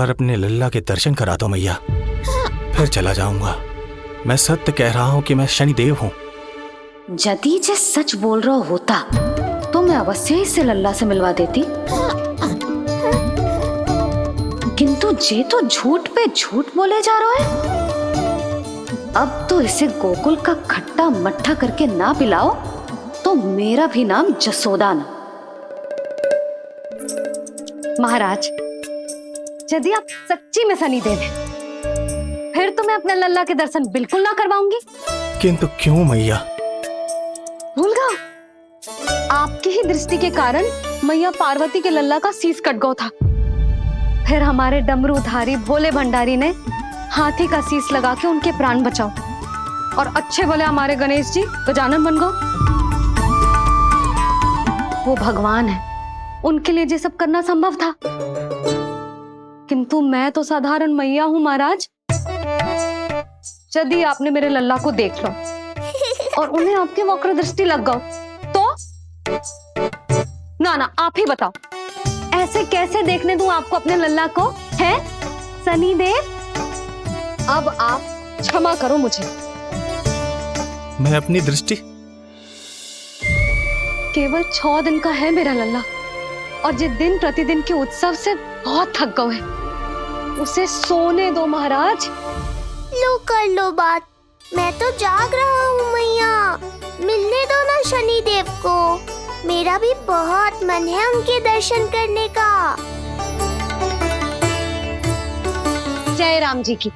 पर अपने लल्ला के दर्शन करा दो मैया, फिर चला जाऊंगा। मैं सत्य कह रहा हूँ कि मैं शनिदेव हूँ। यदि जे सच बोल रहा होता तो मैं अवश्य ही इसे लल्ला से मिलवा देती, किंतु जे तो झूठ पे झूठ बोले जा रहा है। अब तो इसे गोकुल का खट्टा मट्ठा करके ना पिलाओ तो मेरा भी नाम जसोदा ना। महाराज, यदि आप सच्ची में शनिदेव हैं, फिर तो मैं अपने लल्ला के दर्शन बिल्कुल ना करवाऊंगी। किंतु क्यों मैया? भूल गया, आपकी ही दृष्टि के कारण मैया पार्वती के लल्ला का शीश कट गया था। फिर हमारे डमरूधारी भोले भंडारी ने हाथी का शीश लगा के उनके प्राण बचाओ, और अच्छे भले हमारे गणेश जी गजानन बन गए। वो भगवान है, उनके लिए ये सब करना संभव था, किंतु मैं तो साधारण मैया हूं महाराज। यदि आपने मेरे लल्ला को देख लो और उन्हें आपकी वक्र दृष्टि लग गई तो ना ना, आप ही बताओ, ऐसे कैसे देखने दूं आपको अपने लल्ला को? है शनिदेव, अब आप क्षमा करो मुझे। मैं अपनी दृष्टि, केवल 6 दिन का है मेरा लल्ला, और जिस दिन प्रतिदिन के उत्सव से बहुत थक गए हैं, उसे सोने दो महाराज। लो कर लो बात, मैं तो जाग रहा हूँ मैया, मिलने दो ना शनिदेव को। मेरा भी बहुत मन है उनके दर्शन करने का। जय राम जी की।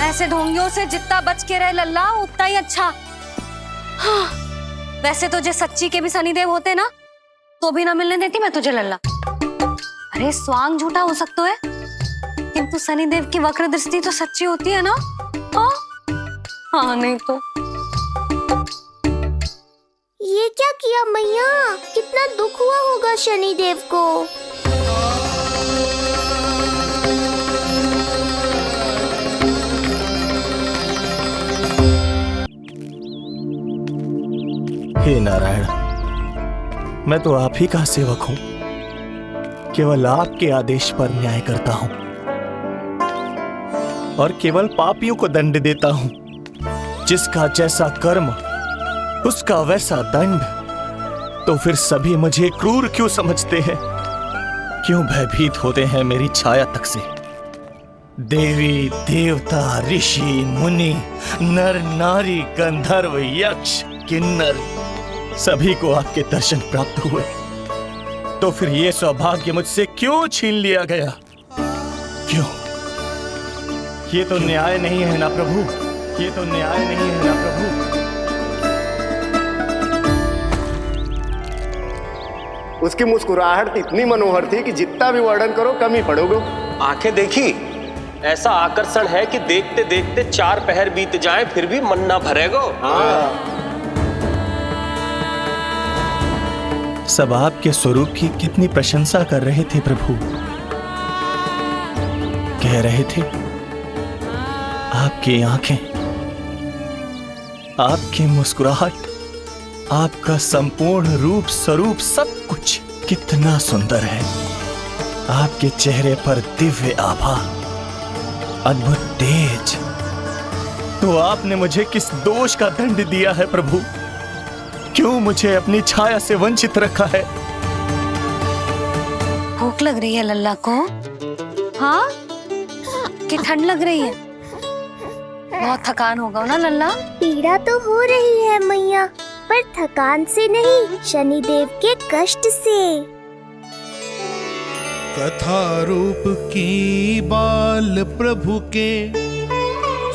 ऐसे ढोंगियों से जितना बच के रहे लल्ला उतना ही अच्छा। हाँ, वैसे तो जे सच्ची के भी शनिदेव होते ना तो भी ना मिलने देती मैं तुझे लल्ला। अरे स्वांग झूठा हो सकता है, किंतु शनिदेव की वक्र दृष्टि तो सच्ची होती है ना। हाँ, हाँ नहीं तो। ये क्या किया मैया? कितना दुख हुआ होगा शनिदेव को। हे नारायण, मैं तो आप ही का सेवक हूं, केवल आपके आदेश पर न्याय करता हूं और केवल पापियों को दंड देता हूं। जिसका जैसा कर्म उसका वैसा दंड। तो फिर सभी मुझे क्रूर क्यों समझते हैं? क्यों भयभीत होते हैं मेरी छाया तक से? देवी देवता ऋषि मुनि नर नारी गंधर्व यक्ष किन्नर सभी को आपके दर्शन प्राप्त हुए, तो फिर ये सौभाग्य मुझसे क्यों छीन लिया गया? क्यों? ये तो न्याय नहीं है ना प्रभु, ये तो न्याय नहीं है ना प्रभु। उसकी मुस्कुराहट इतनी मनोहर थी कि जितना भी वर्णन करो कम ही पड़ोगे। आंखें देखी, ऐसा आकर्षण है कि देखते देखते 4 पहर बीत जाए फिर भी मन ना भरेगो। हाँ। सब आपके स्वरूप की कितनी प्रशंसा कर रहे थे प्रभु। कह रहे थे आपकी आंखें, आपकी मुस्कुराहट, आपका संपूर्ण रूप स्वरूप सब कुछ कितना सुंदर है। आपके चेहरे पर दिव्य आभा, अद्भुत तेज। तो आपने मुझे किस दोष का दंड दिया है प्रभु? क्यों मुझे अपनी छाया से वंचित रखा है? भूख लग रही है लल्ला को? हाँ, कि ठंड लग रही है? बहुत थकान होगा ना लल्ला? पीड़ा तो हो रही है मैया, पर थकान से नहीं, शनिदेव के कष्ट से। कथा रूप की बाल प्रभु के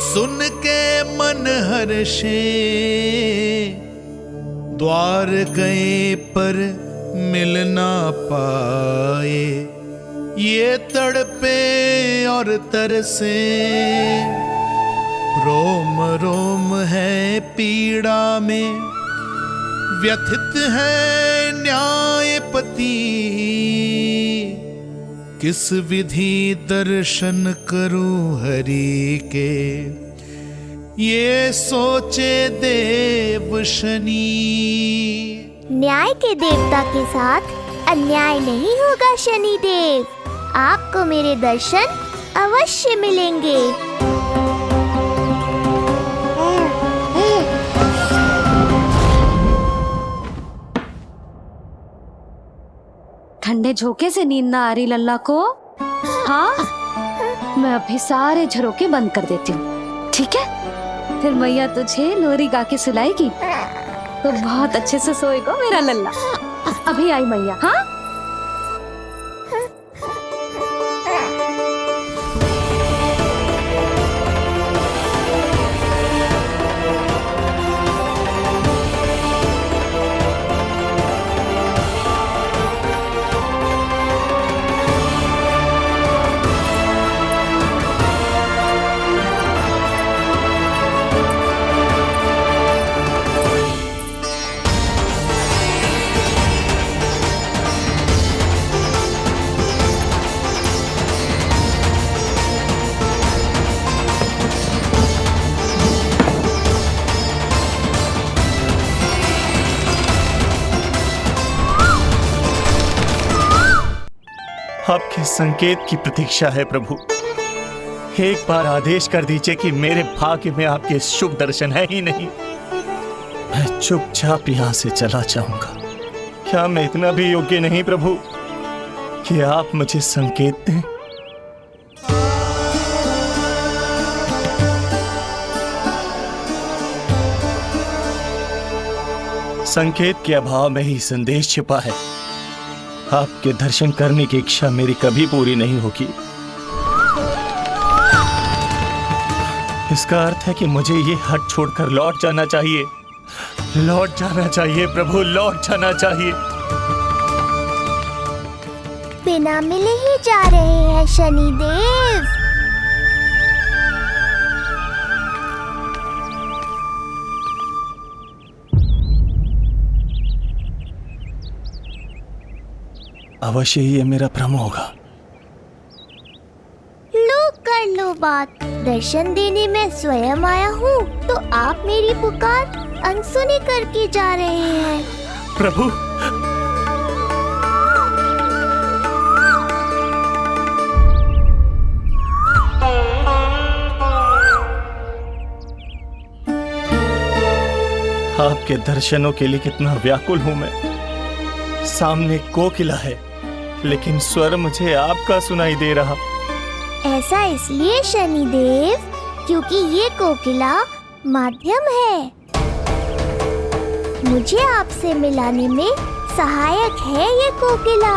सुन के मन हर्षे, द्वार गए पर मिल ना पाए, ये तड़पे और तरसे, रोम रोम है पीड़ा में, व्यथित है न्यायपति, किस विधि दर्शन करूं हरि के, ये सोचे देव शनि। न्याय के देवता के साथ अन्याय नहीं होगा शनिदेव। आपको मेरे दर्शन अवश्य मिलेंगे। ठंडे झोंके से नींद ना आ रही लल्ला को? हाँ, मैं अभी सारे झरोके बंद कर देती हूँ, ठीक है? फिर मैया तुझे लोरी गा के सुलाएगी तो बहुत अच्छे से सोएगा मेरा लल्ला। अभी आई मैया। हाँ, आपके संकेत की प्रतीक्षा है प्रभु। एक बार आदेश कर दीजिए कि मेरे भाग्य में आपके शुभ दर्शन है ही नहीं, मैं चुपचाप यहां से चला जाऊंगा। क्या मैं इतना भी योग्य नहीं प्रभु कि आप मुझे संकेत दें? संकेत के अभाव में ही संदेश छिपा है। आपके दर्शन करने की इच्छा मेरी कभी पूरी नहीं होगी। इसका अर्थ है कि मुझे ये हट छोड़कर लौट जाना चाहिए। लौट जाना चाहिए प्रभु, लौट जाना चाहिए। बिना मिले ही जा रहे हैं शनिदेव। अवश्य ही ये मेरा भ्रम होगा। लो कर लो बात। दर्शन देने मैं स्वयं आया हूँ तो आप मेरी पुकार अनसुनी करके जा रहे हैं। प्रभु, आपके दर्शनों के लिए कितना व्याकुल हूं मैं। सामने कोकिला है लेकिन स्वर मुझे आपका सुनाई दे रहा। ऐसा इसलिए शनिदेव क्योंकि ये कोकिला माध्यम है। मुझे आपसे मिलाने में सहायक है ये कोकिला।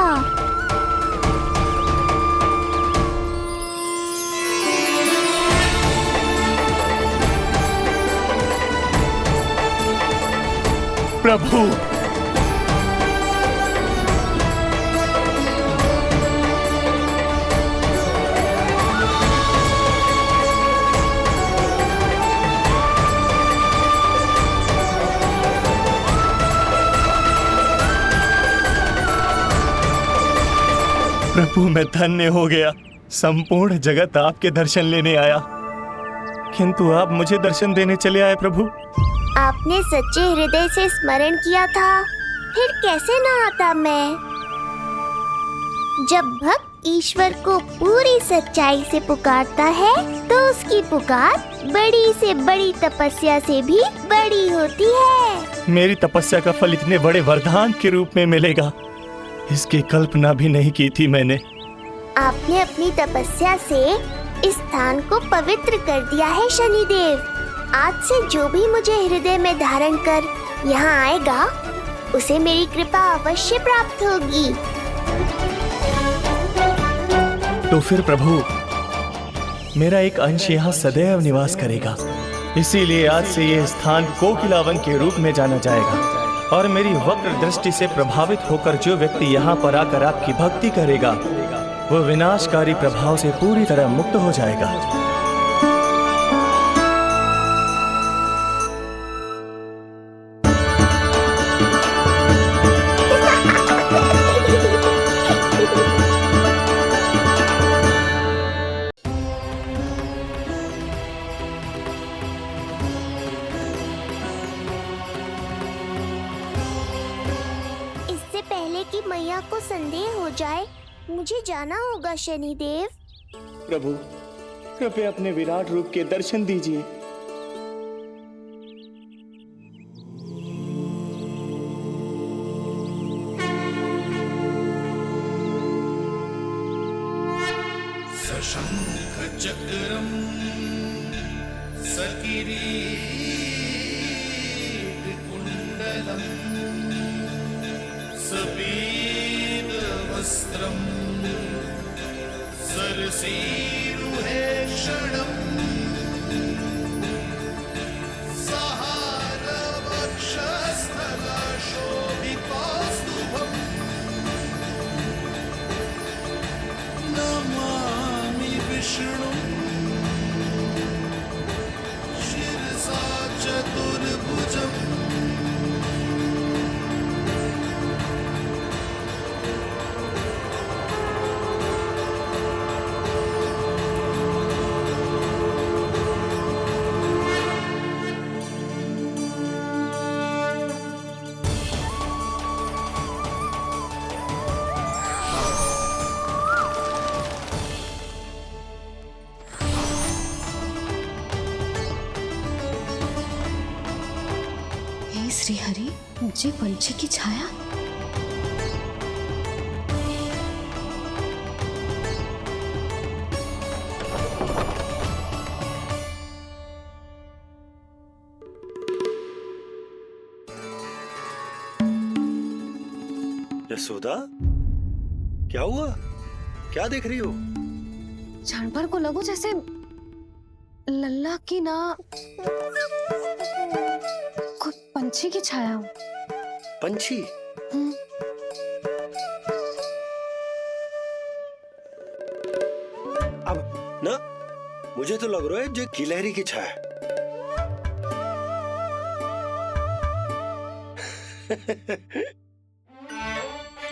प्रभु, प्रभु मैं धन्य हो गया। संपूर्ण जगत आपके दर्शन लेने आया, किंतु आप मुझे दर्शन देने चले आए प्रभु। आपने सच्चे हृदय से स्मरण किया था, फिर कैसे ना आता मैं। जब भक्त ईश्वर को पूरी सच्चाई से पुकारता है तो उसकी पुकार बड़ी से बड़ी तपस्या से भी बड़ी होती है। मेरी तपस्या का फल इतने बड़े वरदान के रूप में मिलेगा, इसकी कल्पना भी नहीं की थी मैंने। आपने अपनी तपस्या से इस स्थान को पवित्र कर दिया है शनिदेव। आज से जो भी मुझे हृदय में धारण कर यहाँ आएगा उसे मेरी कृपा अवश्य प्राप्त होगी। तो फिर प्रभु, मेरा एक अंश यहाँ सदैव निवास करेगा। इसीलिए आज से यह स्थान कोकिलावन के रूप में जाना जाएगा और मेरी वक्र दृष्टि से प्रभावित होकर जो व्यक्ति यहाँ पर आकर आपकी भक्ति करेगा वो विनाशकारी प्रभाव से पूरी तरह मुक्त हो जाएगा। कि मैया को संदेह हो जाए, मुझे जाना होगा शनिदेव। प्रभु, कृपया अपने विराट रूप के दर्शन दीजिए। सशंख चक्रम सकिरीट कुंडलम सपीत वस्त्रम सरसीरुहेक्षणम सहार वक्षस्थल शोभितौस्तुभम नमामि विष्णु शिरसा चतुर्भुजम्। हे श्री हरि, मुझे पंछी की छाया। यशोदा, क्या हुआ? क्या देख रही हो? क्षण भर को लगो जैसे लल्ला की ना कोई पंछी की छाया हो। पंछी? अब ना मुझे तो लग रहा है जो गिलहरी की छाया।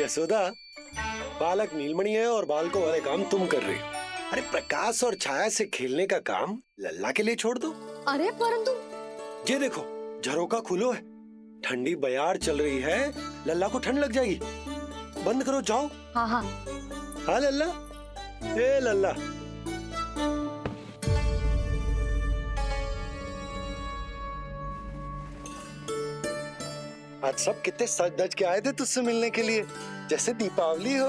यशोदा, बालक नीलमणि है और बालकों वाले काम तुम कर रही हो। अरे प्रकाश और छाया से खेलने का काम लल्ला के लिए छोड़ दो। अरे परंतु ये देखो, झरोका खुलो है, ठंडी बयार चल रही है, लल्ला को ठंड लग जाएगी। बंद करो, जाओ। हाँ हाँ हाँ लल्ला, ए लल्ला। आज सब कितने सज धज के आए थे तुझसे मिलने के लिए, जैसे दीपावली हो,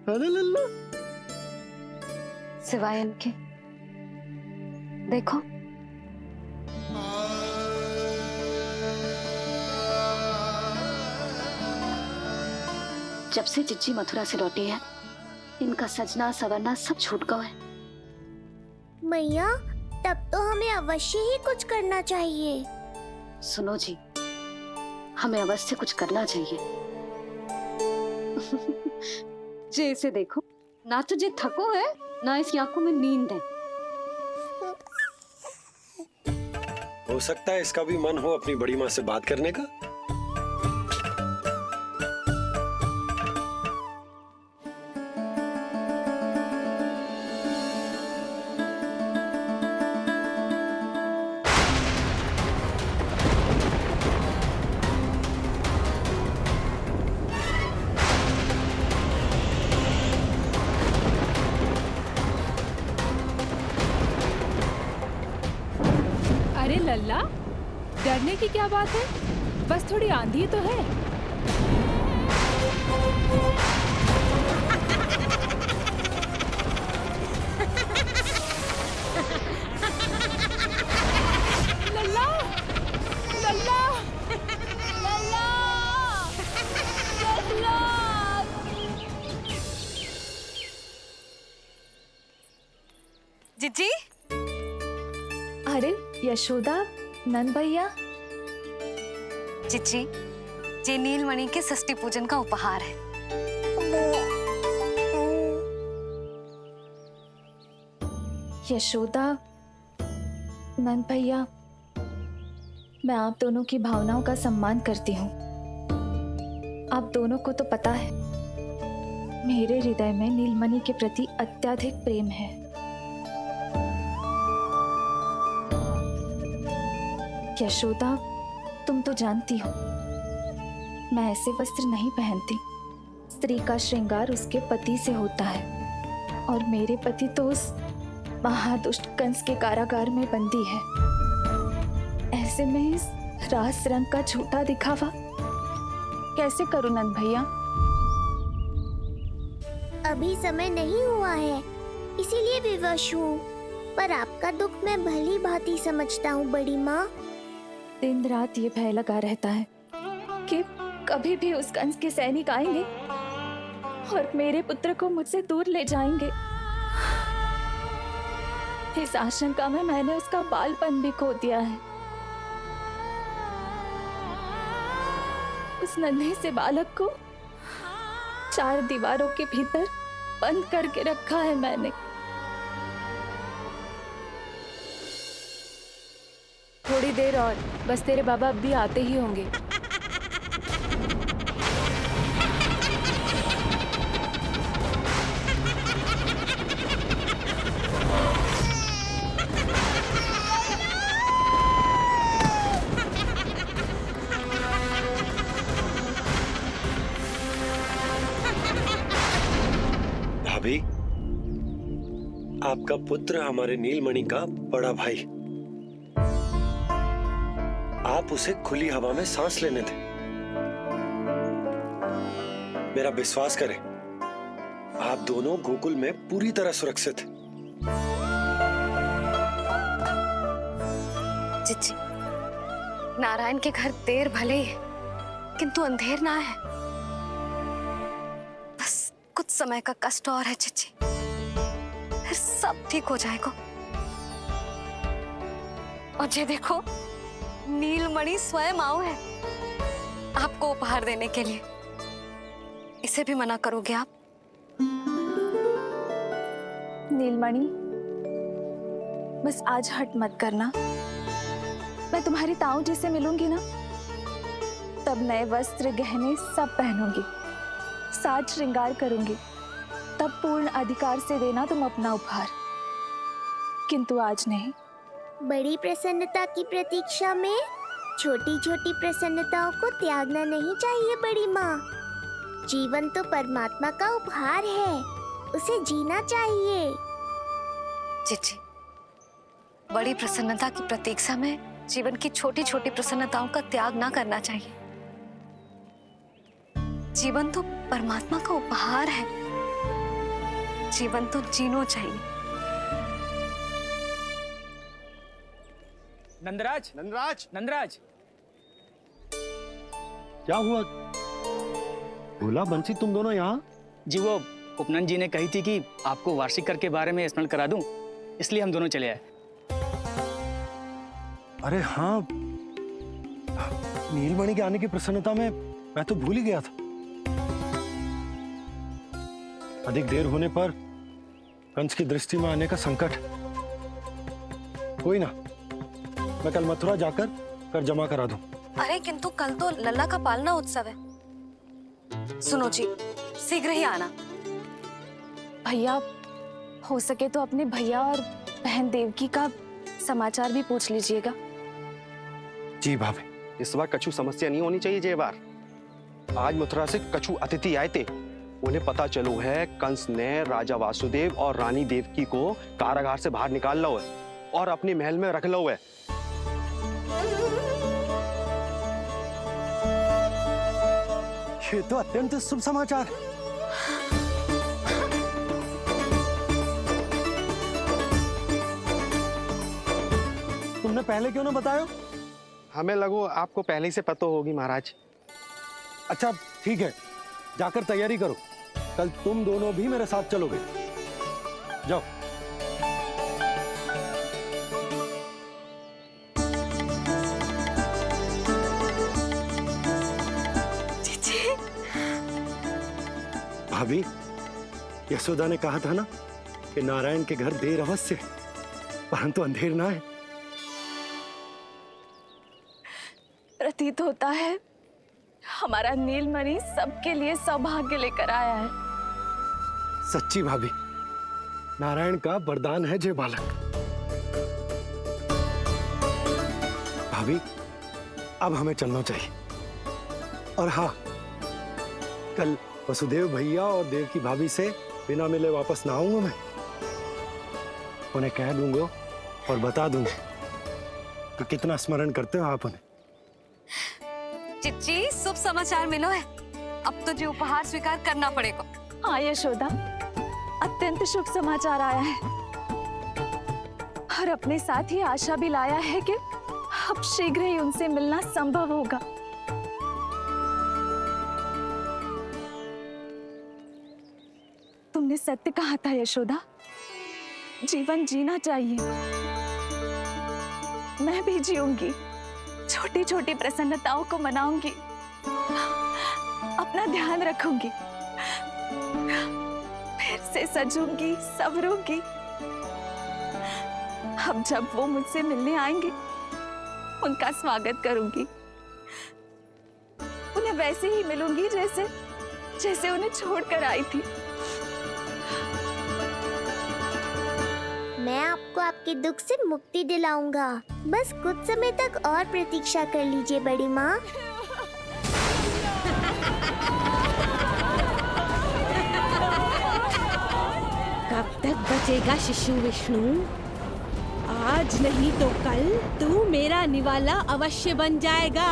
है ना लल्ला? सिवाय इनके देखो, जब से चिच्ची मथुरा से लौटी है, इनका सजना सवरना सब छूट गया है। मैया, तब तो हमें अवश्य ही कुछ करना चाहिए। सुनो जी, हमें अवश्य कुछ करना चाहिए। जे इसे देखो, ना तो जे थको है, ना इसकी आंखों में नींद है। हो सकता है इसका भी मन हो अपनी बड़ी माँ से बात करने का। अरे लल्ला, डरने की क्या बात है? बस थोड़ी आंधी तो है। लल्ला, लल्ला, लल्ला, लल्ला। जिज्जी, अरे यशोदा, नंद भैया। चिच्ची, ये नीलमणि के षष्ठी पूजन का उपहार है। यशोदा, नंद भैया, मैं आप दोनों की भावनाओं का सम्मान करती हूँ। आप दोनों को तो पता है, मेरे हृदय में नीलमणि के प्रति अत्यधिक प्रेम है। यशोदा, तुम तो जानती हो, मैं ऐसे वस्त्र नहीं पहनती। स्त्री का श्रृंगार उसके पति से होता है और मेरे पति तो उस महादुष्ट कंस के कारागार में बंदी है। ऐसे में इस रास रंग का झूठा दिखावा कैसे करूं नंद भैया? अभी समय नहीं हुआ है, इसीलिए विवश हूँ। पर आपका दुख मैं भली भांति समझता हूँ बड़ी माँ। दिन रात ये भय लगा रहता है कि कभी भी उस कंस के सैनिक आएंगे और मेरे पुत्र को मुझसे दूर ले जाएंगे। इस आशंका में मैंने उसका बालपन भी खो दिया है। उस नन्हे से बालक को 4 दीवारों के भीतर बंद करके रखा है मैंने। थोड़ी देर और, बस तेरे बाबा अब भी आते ही होंगे। भाभी, आपका पुत्र हमारे नीलमणि का बड़ा भाई। आप उसे खुली हवा में सांस लेने दें। मेरा विश्वास करें, आप दोनों गोकुल में पूरी तरह सुरक्षित हैं। चिच्ची, नारायण के घर देर भले ही है, किंतु अंधेर ना है। बस कुछ समय का कष्ट और है चिच्ची, फिर सब ठीक हो जाएगा। और ये देखो, नीलमणि स्वयं आओ है आपको उपहार देने के लिए। इसे भी मना करोगे आप? नीलमणि, बस आज हट मत करना। मैं तुम्हारी ताऊ जी से मिलूंगी ना, तब नए वस्त्र गहने सब पहनूंगी, साज श्रृंगार करूंगी, तब पूर्ण अधिकार से देना तुम अपना उपहार। किंतु आज नहीं। बड़ी प्रसन्नता की प्रतीक्षा में छोटी छोटी प्रसन्नताओं को त्यागना नहीं चाहिए बड़ी माँ। जीवन तो परमात्मा का उपहार है, उसे जीना चाहिए। चिच्ची, बड़ी प्रसन्नता की प्रतीक्षा में जीवन की छोटी छोटी प्रसन्नताओं का त्याग ना करना चाहिए। जीवन तो परमात्मा का उपहार है, जीवन तो जीना चाहिए। नंदराज, नंदराज, नंदराज, क्या हुआ? भोला, बंसी, तुम दोनों यहाँ? जी वो उपनंद जी ने कही थी कि आपको वार्षिक कर के बारे में स्मरण करा दूं, इसलिए हम दोनों चले आए। अरे हाँ, नीलमणि के आने की प्रसन्नता में मैं तो भूल ही गया था। अधिक देर होने पर कंस की दृष्टि में आने का संकट। कोई ना, मैं कल मथुरा जाकर कर जमा करा दूं। अरे किंतु कल तो लल्ला का पालना उत्सव है। सुनो जी, शीघ्र ही आना। भैया, हो सके तो अपने भैया और बहन देवकी का समाचार भी पूछ लीजिएगा। जी भाभी। इस बार कछु समस्या नहीं होनी चाहिए। ये बार आज मथुरा से कछु अतिथि आए थे, उन्हें पता चलो है कंस ने राजा वासुदेव और रानी देवकी को कारागार से बाहर निकाल लो है और अपने महल में रख लो है। ये तो अत्यंत शुभ समाचार है। तुमने पहले क्यों ना बताया? हमें लगो आपको पहले से पता होगी महाराज। अच्छा ठीक है, जाकर तैयारी करो, कल तुम दोनों भी मेरे साथ चलोगे। जाओ। भाभी, यशोदा ने कहा था ना कि नारायण के घर देर अवश्य है, परंतु अंधेर ना है। प्रतीत होता है हमारा नीलमणि सबके लिए सौभाग्य लेकर आया है। सच्ची भाभी, नारायण का वरदान है जय बालक। भाभी, अब हमें चलना चाहिए। और हाँ, कल वसुदेव भैया और देव की भाभी से बिना मिले वापस ना आऊंगा मैं। उन्हें कह दूंगा और बता दूंगा कि कितना स्मरण करते हो आप उन्हें। चिच्ची, शुभ समाचार मिलो है। अब तो जो उपहार स्वीकार करना पड़ेगा। हाँ यशोदा, अत्यंत शुभ समाचार आया है और अपने साथ ही आशा भी लाया है कि अब शीघ्र ही उनसे मिलना संभव होगा। तुमने सत्य कहा था यशोदा, जीवन जीना चाहिए। मैं भी जीऊंगी, छोटी छोटी प्रसन्नताओं को मनाऊंगी, अपना ध्यान रखूंगी, फिर से सजूंगी, संवरूंगी। अब जब वो मुझसे मिलने आएंगे, उनका स्वागत करूंगी। उन्हें वैसे ही मिलूंगी जैसे जैसे उन्हें छोड़कर आई थी। मैं आपको आपके दुख से मुक्ति दिलाऊंगा। बस कुछ समय तक और प्रतीक्षा कर लीजिए बड़ी माँ। कब तक बचेगा शिशु विष्णु? आज नहीं तो कल तू मेरा निवाला अवश्य बन जाएगा।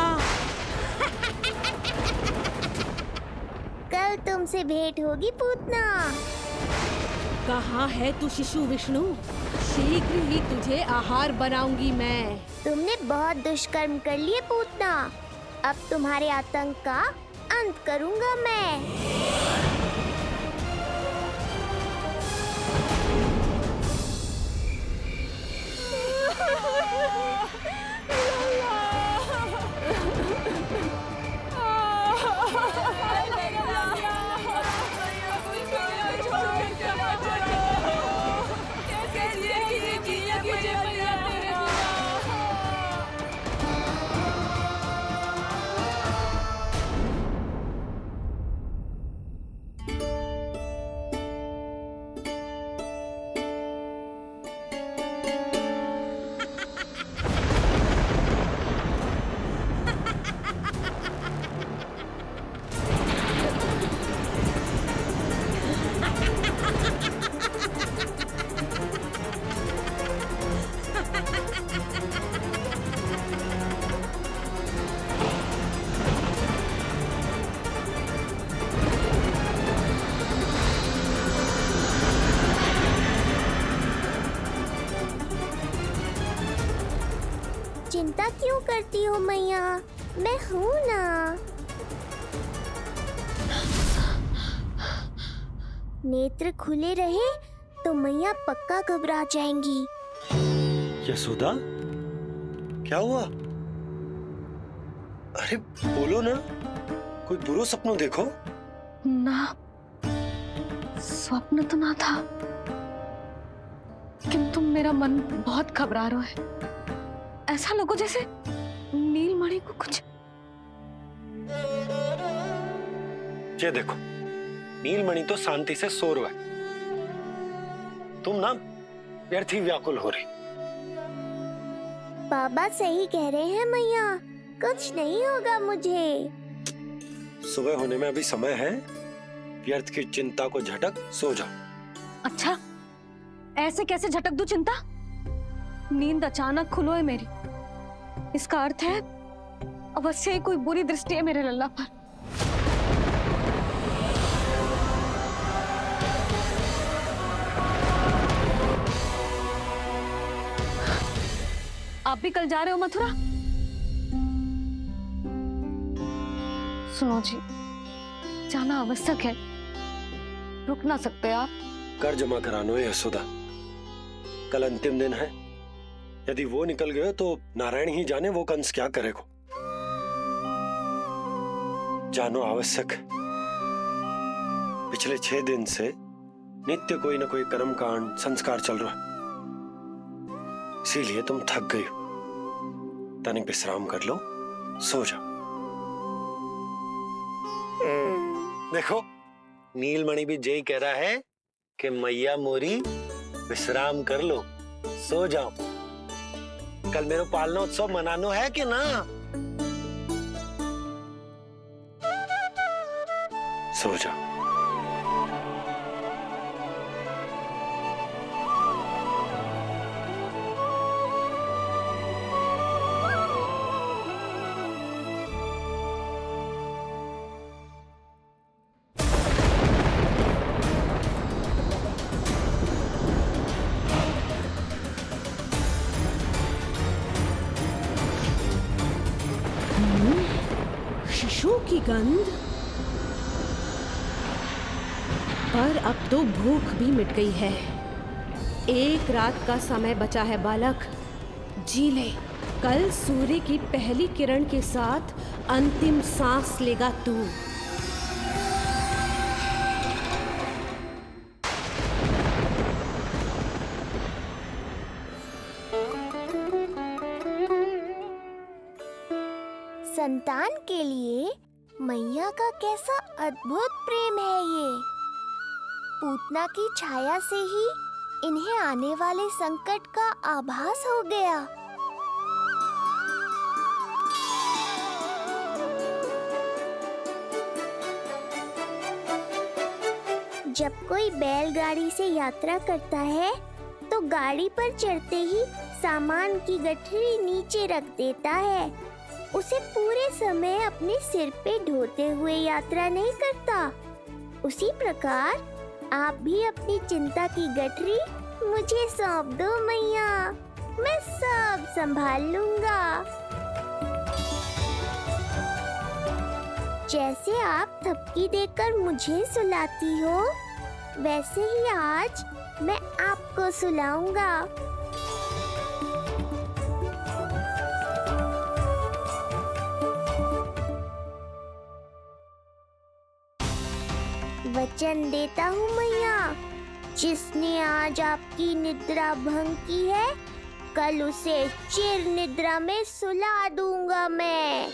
कल तुमसे भेंट होगी पूतना। कहाँ है तू शिशु विष्णु? शीघ्र ही तुझे आहार बनाऊंगी मैं। तुमने बहुत दुष्कर्म कर लिए पूतना। अब तुम्हारे आतंक का अंत करूंगा मैं। चिंता क्यों करती हो मैया? मैं हूँ ना। नेत्र खुले रहे तो मैया पक्का घबरा जाएंगी। यशोदा, क्या हुआ? अरे बोलो ना, कोई बुरा सपना देखो। ना, स्वप्न तो ना था, किंतु मेरा मन बहुत घबरा रहा है। ऐसा लगो जैसे नीलमणि को कुछ। ये देखो, नीलमणि तो शांति से सो रहा है। तुम ना व्यर्थ ही व्याकुल हो रही। बाबा सही कह रहे हैं मैया, कुछ नहीं होगा मुझे। सुबह होने में अभी समय है, व्यर्थ की चिंता को झटक सो जाओ। अच्छा, ऐसे कैसे झटक दूं चिंता? नींद अचानक खुलो है मेरी, इसका अर्थ है अवश्य ही कोई बुरी दृष्टि है मेरे लल्ला पर। आप भी कल जा रहे हो मथुरा? सुनो जी, जाना आवश्यक है, रुक ना सकते आप? कर जमा करानो है यशोदा, कल अंतिम दिन है। यदि वो निकल गए तो नारायण ही जाने वो कंस क्या करेगा। जानो आवश्यक। पिछले 6 दिन से नित्य कोई ना कोई कर्म कांड संस्कार चल रहा है, इसीलिए तुम थक गई हो। तनिक विश्राम कर लो, सो जाओ। देखो, नीलमणि भी जय कह रहा है कि मैया मोरी विश्राम कर लो, सो जाओ। कल मेरा पालना उत्सव मनानो है कि ना? सो जा। शिशु की गंध। पर अब तो भूख भी मिट गई है। एक रात का समय बचा है बालक, जी ले। कल सूर्य की पहली किरण के साथ अंतिम सांस लेगा तू। संतान के लिए मैया का कैसा अद्भुत प्रेम है ये। पूतना की छाया से ही इन्हें आने वाले संकट का आभास हो गया। जब कोई बैलगाड़ी से यात्रा करता है तो गाड़ी पर चढ़ते ही सामान की गठरी नीचे रख देता है। उसे पूरे समय अपने सिर पे ढोते हुए यात्रा नहीं करता। उसी प्रकार आप भी अपनी चिंता की गठरी मुझे सौंप दो मैया, मैं सब संभाल लूंगा। जैसे आप थपकी देकर मुझे सुलाती हो, वैसे ही आज मैं आपको सुलाऊंगा। वचन देता हूँ मैया, जिसने आज आपकी निद्रा भंग की है, कल उसे चिर निद्रा में सुला दूंगा मैं।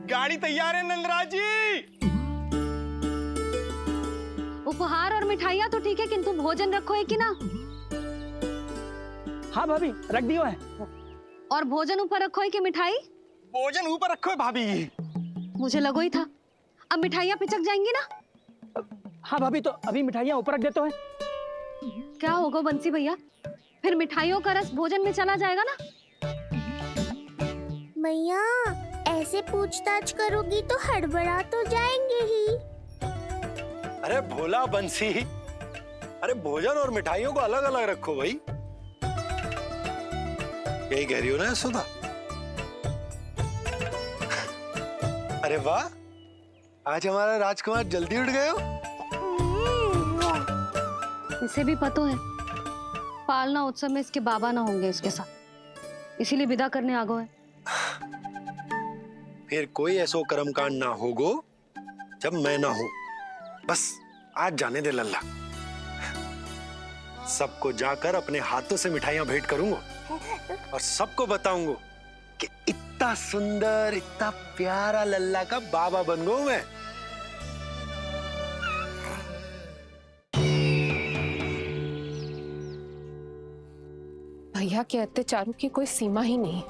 गाड़ी तैयार है नंदराज जी। उपहार और मिठाइयाँ तो ठीक है, किंतु भोजन रखो है कि ना? हाँ भाभी, रख दियो है। और भोजन ऊपर रखो है कि मिठाई? भोजन ऊपर रखो है भाभी। मुझे लगो ही था, अब मिठाइयाँ पिचक जाएंगी ना। हाँ भाभी, तो अभी मिठाइयाँ ऊपर रख देते हैं। क्या होगा बंसी भैया, फिर मिठाइयों का रस भोजन में चला जाएगा ना। मैया ऐसे पूछताछ करोगी तो हड़बड़ा तो जाएंगे ही। अरे भोला बंसी, अरे भोजन और मिठाइयों को अलग अलग रखो भाई। यही कह रही हो ना सुधा? अरे वाह, आज हमारा राजकुमार जल्दी उठ गए हो। इसे भी पता है पालना उत्सव में इसके बाबा ना होंगे इसके साथ, इसीलिए विदा करने आ गए। फिर कोई ऐसो कर्म कांड ना होगो जब मैं ना हूं। बस आज जाने दे लल्ला। सबको जाकर अपने हाथों से मिठाइयां भेंट करूंगा और सबको बताऊंगा कि इतना सुंदर, इतना प्यारा लल्ला का बाबा बन गया मैं। भैया के अत्याचारों की कोई सीमा ही नहीं।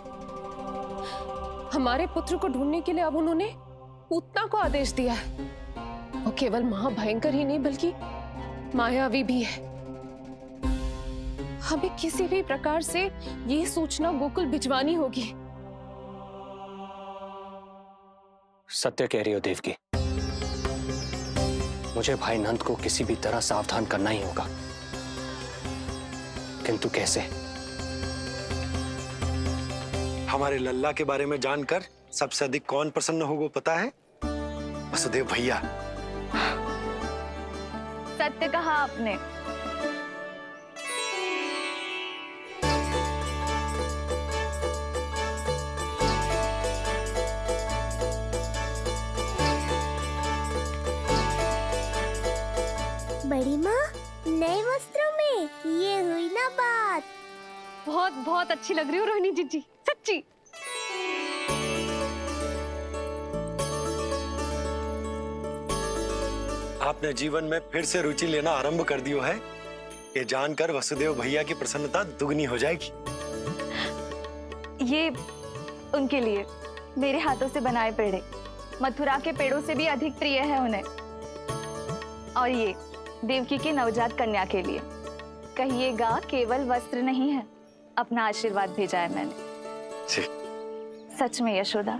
हमारे पुत्र को ढूंढने के लिए अब उन्होंने पूतना को आदेश दिया है। वो केवल महाभयंकर ही नहीं बल्कि मायावी भी है। हमें किसी भी प्रकार से ये सूचना गोकुल भिजवानी होगी। सत्य कह रही हो देवकी, मुझे भाई नंद को किसी भी तरह सावधान करना ही होगा, किंतु कैसे? हमारे लल्ला के बारे में जानकर सबसे अधिक कौन प्रसन्न होगा पता है? वसुदेव भैया। सत्य कहा आपने। बहुत बहुत अच्छी लग रही हो रोहिणी जीजी, सच्ची। आपने जीवन में फिर से रुचि लेना आरंभ कर दियो है, ये जानकर वसुदेव भैया की प्रसन्नता दुगनी हो जाएगी। ये उनके लिए मेरे हाथों से बनाए पेड़े मथुरा के पेड़ों से भी अधिक प्रिय है उन्हें। और ये देवकी की नवजात कन्या के लिए कहिएगा केवल वस्त्र नहीं है, अपना आशीर्वाद भेजा है मैंने। सच में यशोदा,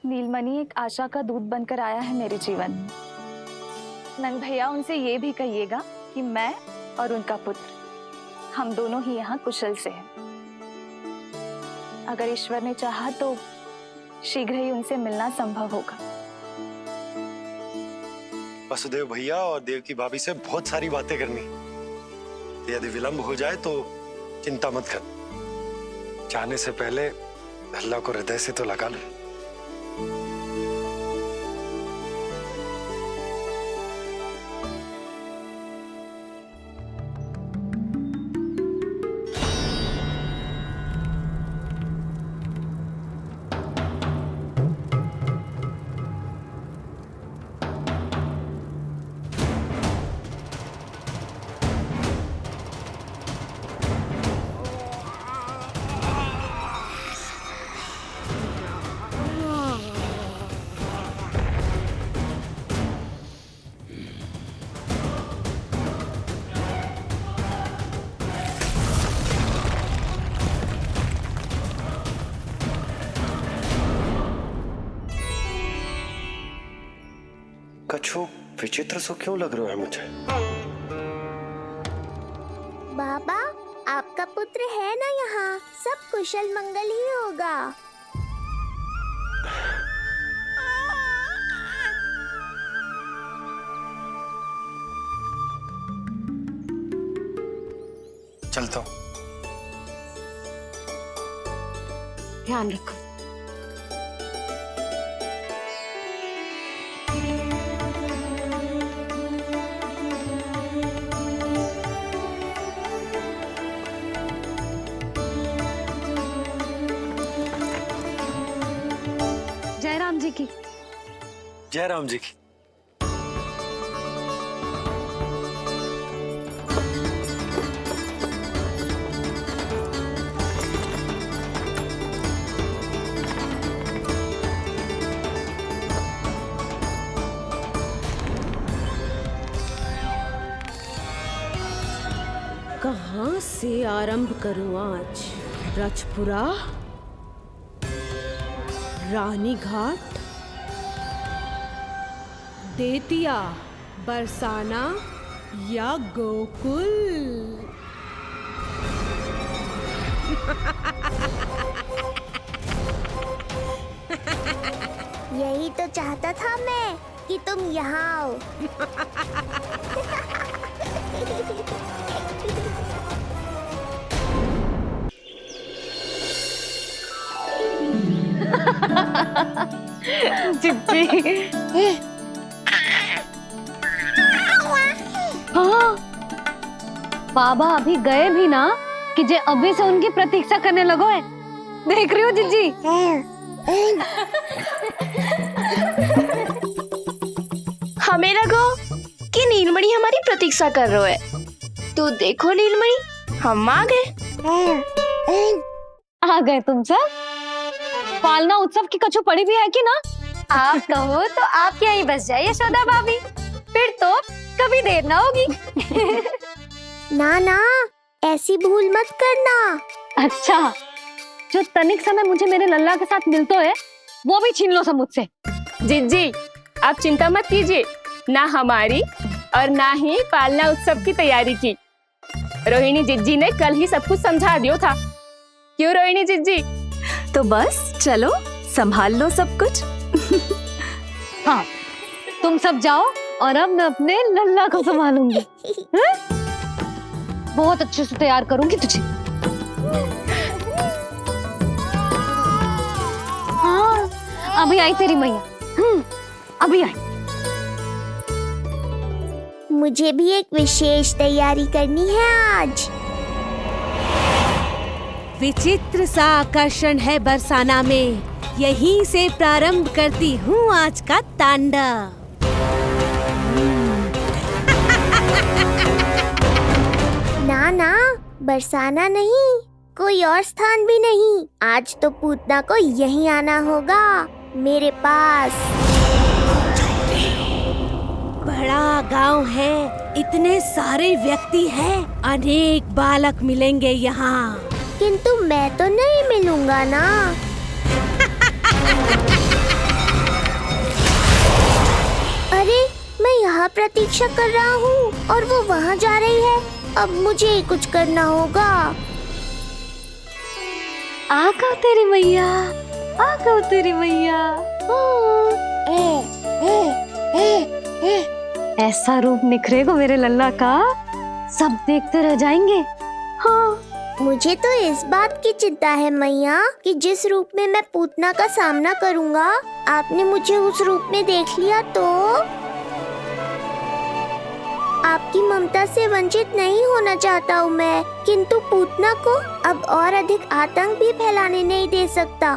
नीलमणि एक आशा का दूत बनकर आया है मेरे जीवन में। नंद भैया उनसे ये भी कहिएगा कि मैं और उनका पुत्र हम दोनों ही यहाँ कुशल से हैं। अगर ईश्वर ने चाहा तो शीघ्र ही उनसे मिलना संभव होगा। वसुदेव भैया और देवकी भाभी से बहुत सारी बातें करनी, यदि विलंब हो जाए तो चिंता मत कर। जाने से पहले अल्लाह को हृदय से तो लगा ले। कछु विचित्र सो क्यों लग रहा है मुझे? बाबा, आपका पुत्र है ना यहाँ, सब कुशल मंगल ही होगा। चलता हूँ। ध्यान रखो। जय राम जी की। जय राम जी की। कहाँ से आरंभ करूं आज? ब्रजपुरा, रानी घाट, देतिया, बरसाना या गोकुल? यही तो चाहता था मैं कि तुम यहाँ आओ। जिज्जी। हाँ, बाबा अभी गए भी ना कि जे अभी से उनकी प्रतीक्षा करने लगो है। देख रही हो जिज्जी? हमें लगो कि नीलमणि हमारी प्रतीक्षा कर रहे है। तो देखो नीलमणि, हम आ गए। आ गए तुम सब? पालना उत्सव की कछु पड़ी भी है कि ना? आप कहो तो आप यहीं बस जाइए यशोदा भाभी, फिर तो कभी देर ना होगी। ना ना, ऐसी भूल मत करना। अच्छा, जो तनिक समय मुझे मेरे लल्ला के साथ मिलते है वो भी छीन लो सब मुझसे। जिज्जी, आप चिंता मत कीजिए, ना हमारी और ना ही पालना उत्सव की तैयारी की। रोहिणी जिज्जी ने कल ही सब कुछ समझा दिया था। क्यों रोहिणी जिज्जी? तो बस चलो, संभाल लो सब कुछ। हाँ, तुम सब जाओ और अब मैं अपने लल्ला को संभालूंगी। बहुत अच्छे से तैयार करूंगी तुझे। हाँ, अभी आई तेरी मैया। अभी आई। मुझे भी एक विशेष तैयारी करनी है आज। विचित्र सा आकर्षण है बरसाना में, यहीं से प्रारंभ करती हूँ आज का तांडव। ना ना, बरसाना नहीं, कोई और स्थान भी नहीं। आज तो पूतना को यहीं आना होगा, मेरे पास। बड़ा गांव है, इतने सारे व्यक्ति हैं, अनेक बालक मिलेंगे यहाँ। किंतु मैं तो नहीं मिलूंगा ना। अरे, मैं यहाँ प्रतीक्षा कर रहा हूँ और वो वहाँ जा रही है। अब मुझे ही कुछ करना होगा। आ गओ तेरी मैया, आ गओ तेरी मैया। ऐसा रूप निखरेगा मेरे लल्ला का, सब देखते रह जाएंगे। हाँ, मुझे तो इस बात की चिंता है मैया कि जिस रूप में मैं पूतना का सामना करूँगा, आपने मुझे उस रूप में देख लिया तो आपकी ममता से वंचित नहीं होना चाहता हूँ मैं, किंतु पूतना को अब और अधिक आतंक भी फैलाने नहीं दे सकता।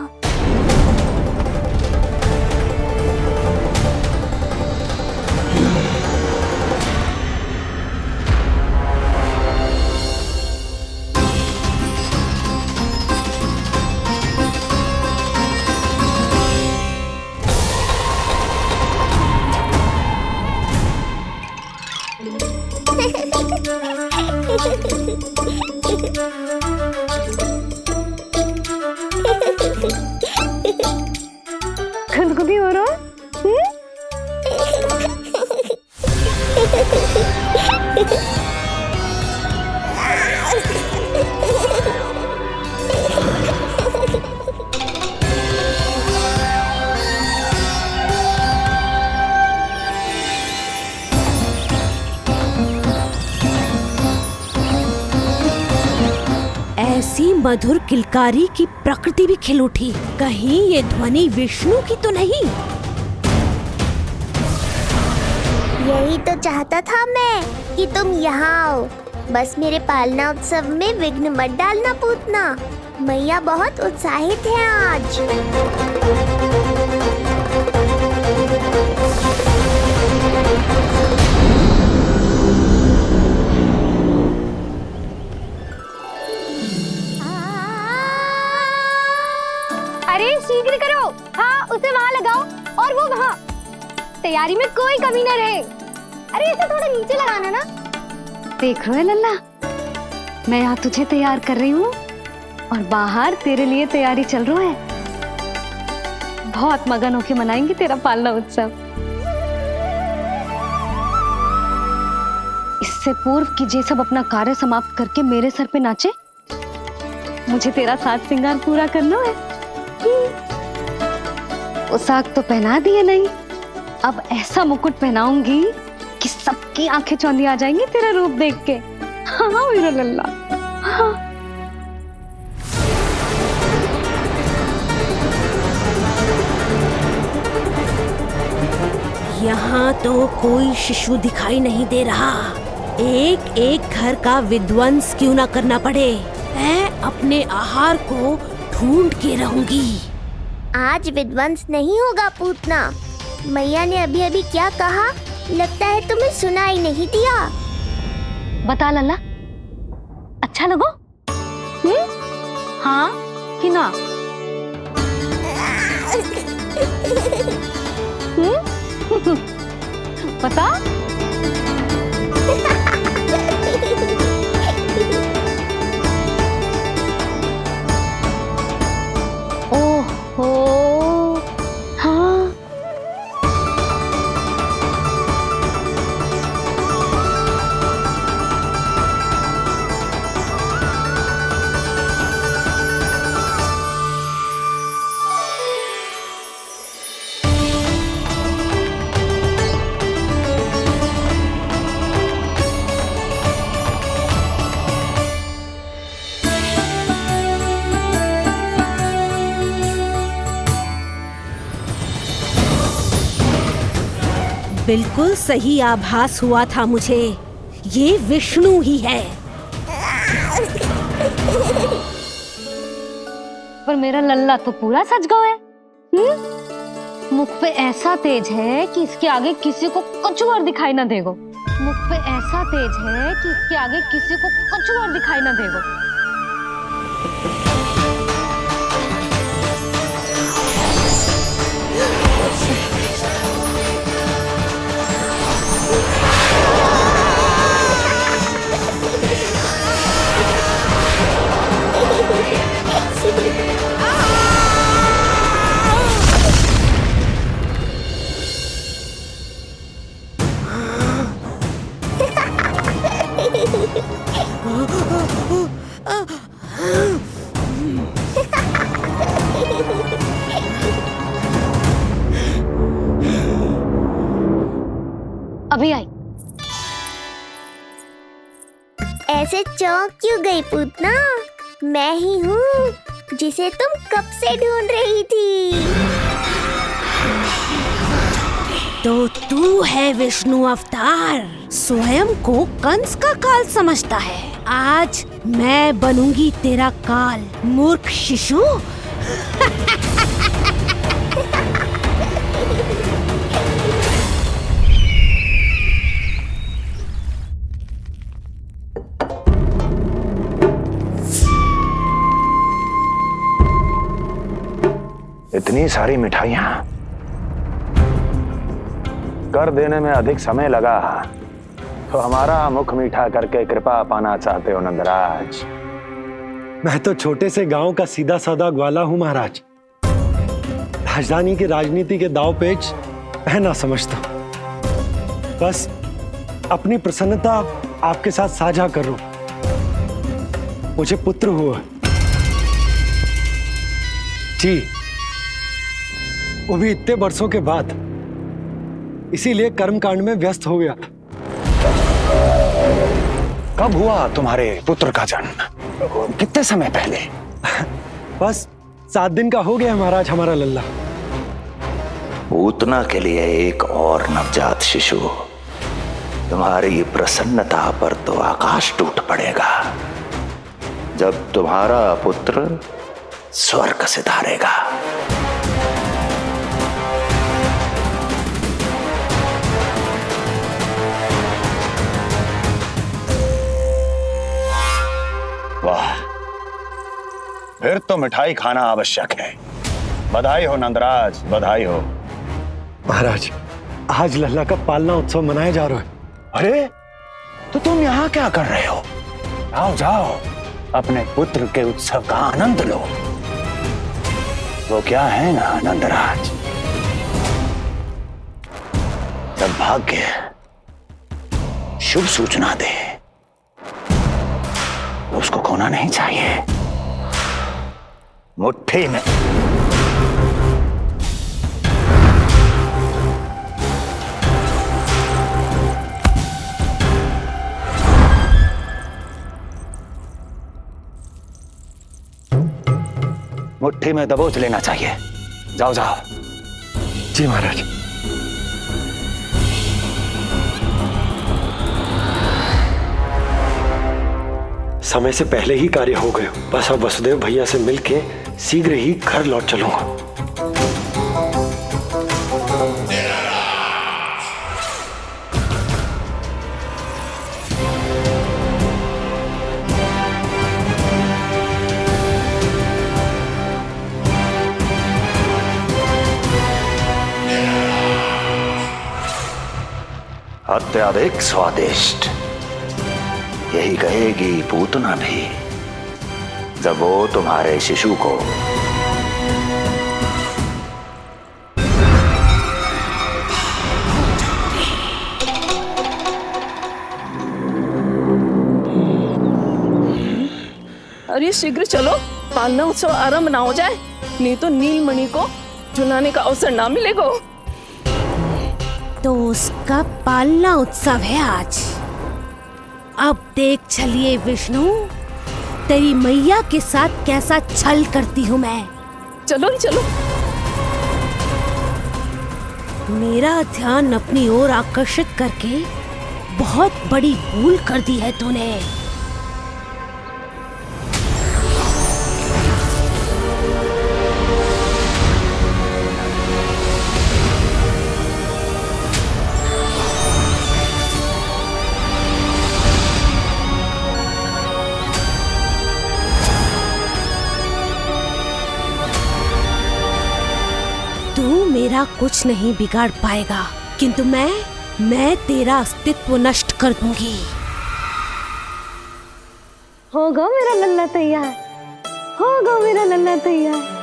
खुदकुदी हो रहा है? ऐसी मधुर किलकारी की प्रकृति भी खिल उठी। कहीं ये ध्वनि विष्णु की तो नहीं? यही तो चाहता था मैं कि तुम यहाँ आओ। बस मेरे पालना उत्सव में विघ्न मत डालना पूतना। मैया बहुत उत्साहित है आज। अरे शीघ्र करो, हाँ उसे वहाँ लगाओ और वो वहाँ। तैयारी में कोई कमी न रहे। अरे इसे थोड़ा नीचे लगाना ना। देख रहे लल्ला, मैं यहाँ तुझे तैयार कर रही हूँ और बाहर तेरे लिए तैयारी चल रहा है। बहुत मगन होके मनाएंगे तेरा पालना उत्सव। इससे पूर्व कि जे सब अपना कार्य समाप्त करके मेरे सर पे नाचे, मुझे तेरा साज श्रृंगार पूरा करना है। पोशाक तो पहना दिए नहीं, अब ऐसा मुकुट पहनाऊंगी कि सबकी आंखें चौंधी आ जाएंगी तेरा रूप देख के। हाँ मेरा लल्ला, हाँ। यहाँ तो कोई शिशु दिखाई नहीं दे रहा। एक एक घर का विध्वंस क्यों ना करना पड़े, मैं अपने आहार को ढूंढ के रहूंगी। आज विध्वंस नहीं होगा पूतना। मैया ने अभी अभी क्या कहा, लगता है तुम्हें सुनाई नहीं दिया। बता लल्ला, अच्छा लगो? हाँ कि ना? बता। ओहो, हाँ। बिल्कुल सही आभास हुआ था मुझे, ये विष्णु ही है। पर मेरा लल्ला तो पूरा सज गया है। मुख पे ऐसा तेज है कि इसके आगे किसी को कुछ और दिखाई ना देगो। मुख पे ऐसा तेज है कि इसके आगे किसी को कुछ और दिखाई ना देगो। अभी आई। ऐसे चौंक क्यों गई पूतना? मैं ही हूँ जिसे तुम कब से ढूंढ रही थी। तो तू है विष्णु अवतार, स्वयं को कंस का काल समझता है। आज मैं बनूंगी तेरा काल, मूर्ख शिशु। इतनी सारी मिठाइयां कर देने में अधिक समय लगा तो हमारा मुख मीठा करके कृपा पाना चाहते हो नंदराज? मैं तो छोटे से गांव का सीधा साधा ग्वाला हूं महाराज। राजधानी की राजनीति के दाव पेच मैं ना समझता। बस अपनी प्रसन्नता आपके साथ साझा कर रहा हूं। मुझे पुत्र हुआ जी, वो भी इतने वर्षों के बाद, इसीलिए कर्मकांड में व्यस्त हो गया। कब हुआ तुम्हारे पुत्र का जन्म? कितने समय पहले? बस 7 दिन का हो गया महाराज हमारा लल्ला। पूतना के लिए एक और नवजात शिशु। तुम्हारी प्रसन्नता पर तो आकाश टूट पड़ेगा जब तुम्हारा पुत्र स्वर्ग सिधारेगा। वाह, फिर तो मिठाई खाना आवश्यक है। बधाई हो नंदराज, बधाई हो। महाराज, आज लल्ला का पालना उत्सव मनाया जा रहा है। अरे, तो तुम यहाँ क्या कर रहे हो? आओ जाओ, अपने पुत्र के उत्सव का आनंद लो। वो क्या है ना नंदराज, जब भाग्य शुभ सूचना दे तो उसको खोना नहीं चाहिए। मुट्ठी में मुट्ठी में दबोच लेना चाहिए। जाओ जाओ। जी महाराज। समय से पहले ही कार्य हो गए। बस अब वसुदेव भैया से मिलके शीघ्र ही घर लौट चलूंगा। अत्यधिक स्वादिष्ट, यही कहेगी पूतना भी जब वो तुम्हारे शिशु को अरे शीघ्र चलो, पालना उत्सव आरंभ ना हो जाए, नहीं तो नीलमणि को झुलाने का अवसर ना मिलेगा। तो उसका पालना उत्सव है आज। अब देख चलिए विष्णु, तेरी मैया के साथ कैसा छल करती हूँ मैं। चलो चलो। मेरा ध्यान अपनी ओर आकर्षित करके बहुत बड़ी भूल कर दी है तूने। मेरा कुछ नहीं बिगाड़ पाएगा, किंतु मैं तेरा अस्तित्व नष्ट कर दूंगी। होगा मेरा लल्ला तैयार, होगा मेरा लल्ला तैयार।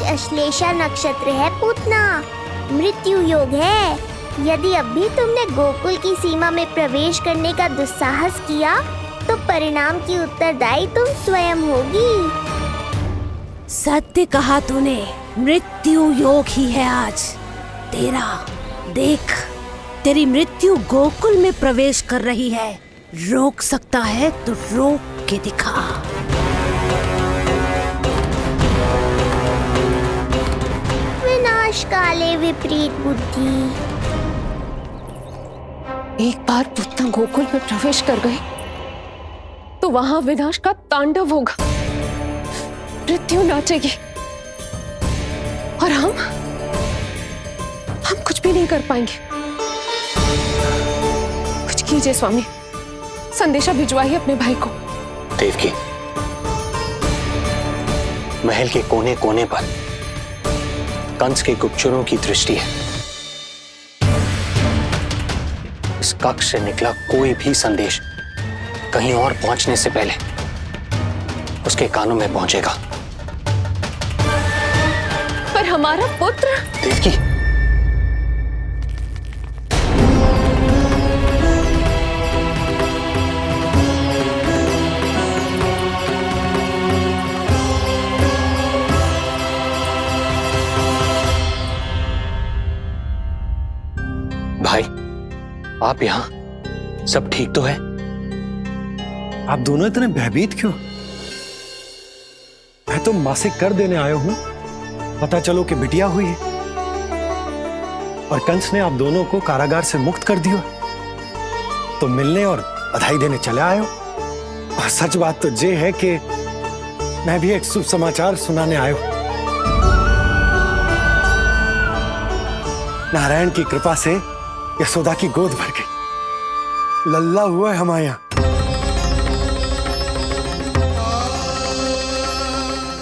अश्लेषा नक्षत्र है पूतना, मृत्यु योग है। यदि अब भी तुमने गोकुल की सीमा में प्रवेश करने का दुस्साहस किया तो परिणाम की उत्तरदायी तुम स्वयं होगी। सत्य कहा तूने, मृत्यु योग ही है आज तेरा। देख, तेरी मृत्यु गोकुल में प्रवेश कर रही है। रोक सकता है तो रोक के दिखा। विनाश काले विपरीत बुद्धि। एक बार पूतना गोकुल में प्रवेश कर गए तो वहां विनाश का तांडव होगा, मृत्यु नाचेगी और हम कुछ भी नहीं कर पाएंगे। कुछ कीजिए स्वामी, संदेशा भिजवाइए अपने भाई को। देवकी, महल के कोने कोने पर कंस के गुप्तचरों की दृष्टि है। इस कक्ष से निकला कोई भी संदेश कहीं और पहुंचने से पहले उसके कानों में पहुंचेगा। पर हमारा पुत्र। देवकी, भाई, आप यहाँ सब ठीक तो है? आप दोनों इतने भयभीत क्यों? मैं तो मासिक कर देने आया हूं, पता चलो कि बिटिया हुई है और कंस ने आप दोनों को कारागार से मुक्त कर दिया, तो मिलने और बधाई देने चले आए हो। और सच बात तो ये है कि मैं भी एक शुभ समाचार सुनाने आया हूं। नारायण की कृपा से यशोदा की गोद भर गई, लल्ला हुआ है हमारे यहाँ।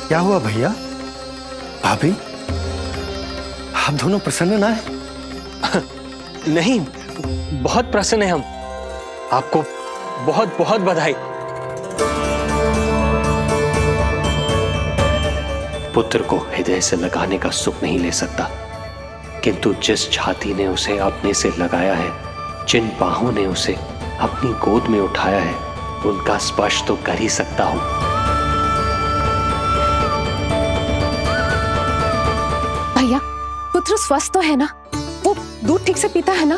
क्या हुआ भैया, भाभी, आप दोनों प्रसन्न ना है? नहीं, बहुत प्रसन्न है हम। आपको बहुत बहुत बधाई। पुत्र को हृदय से लगाने का सुख नहीं ले सकता, किंतु जिस छाती ने उसे अपने से लगाया है, जिन बाहों ने उसे अपनी गोद में उठाया है, उनका स्पर्श तो कर ही सकता हूं। भैया, पुत्र स्वस्थ तो है ना? वो दूध ठीक से पीता है ना?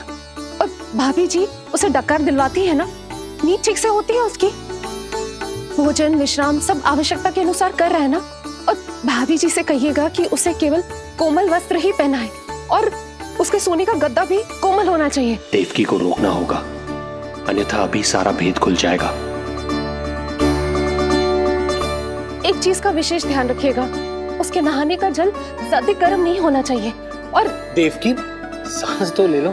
और भाभी जी उसे डकार दिलवाती है ना? नींद ठीक से होती है उसकी? भोजन विश्राम सब आवश्यकता के अनुसार कर रहा है ना? और भाभी जी से कहिएगा कि उसे केवल कोमल वस्त्र ही पहनाए और उसके सोने का गद्दा भी कोमल होना चाहिए। देवकी को रोकना होगा, अन्यथा अभी सारा भेद खुल जाएगा। एक चीज का विशेष ध्यान रखिएगा, उसके नहाने का जल ज्यादा गर्म नहीं होना चाहिए। और देवकी, सांस तो ले लो।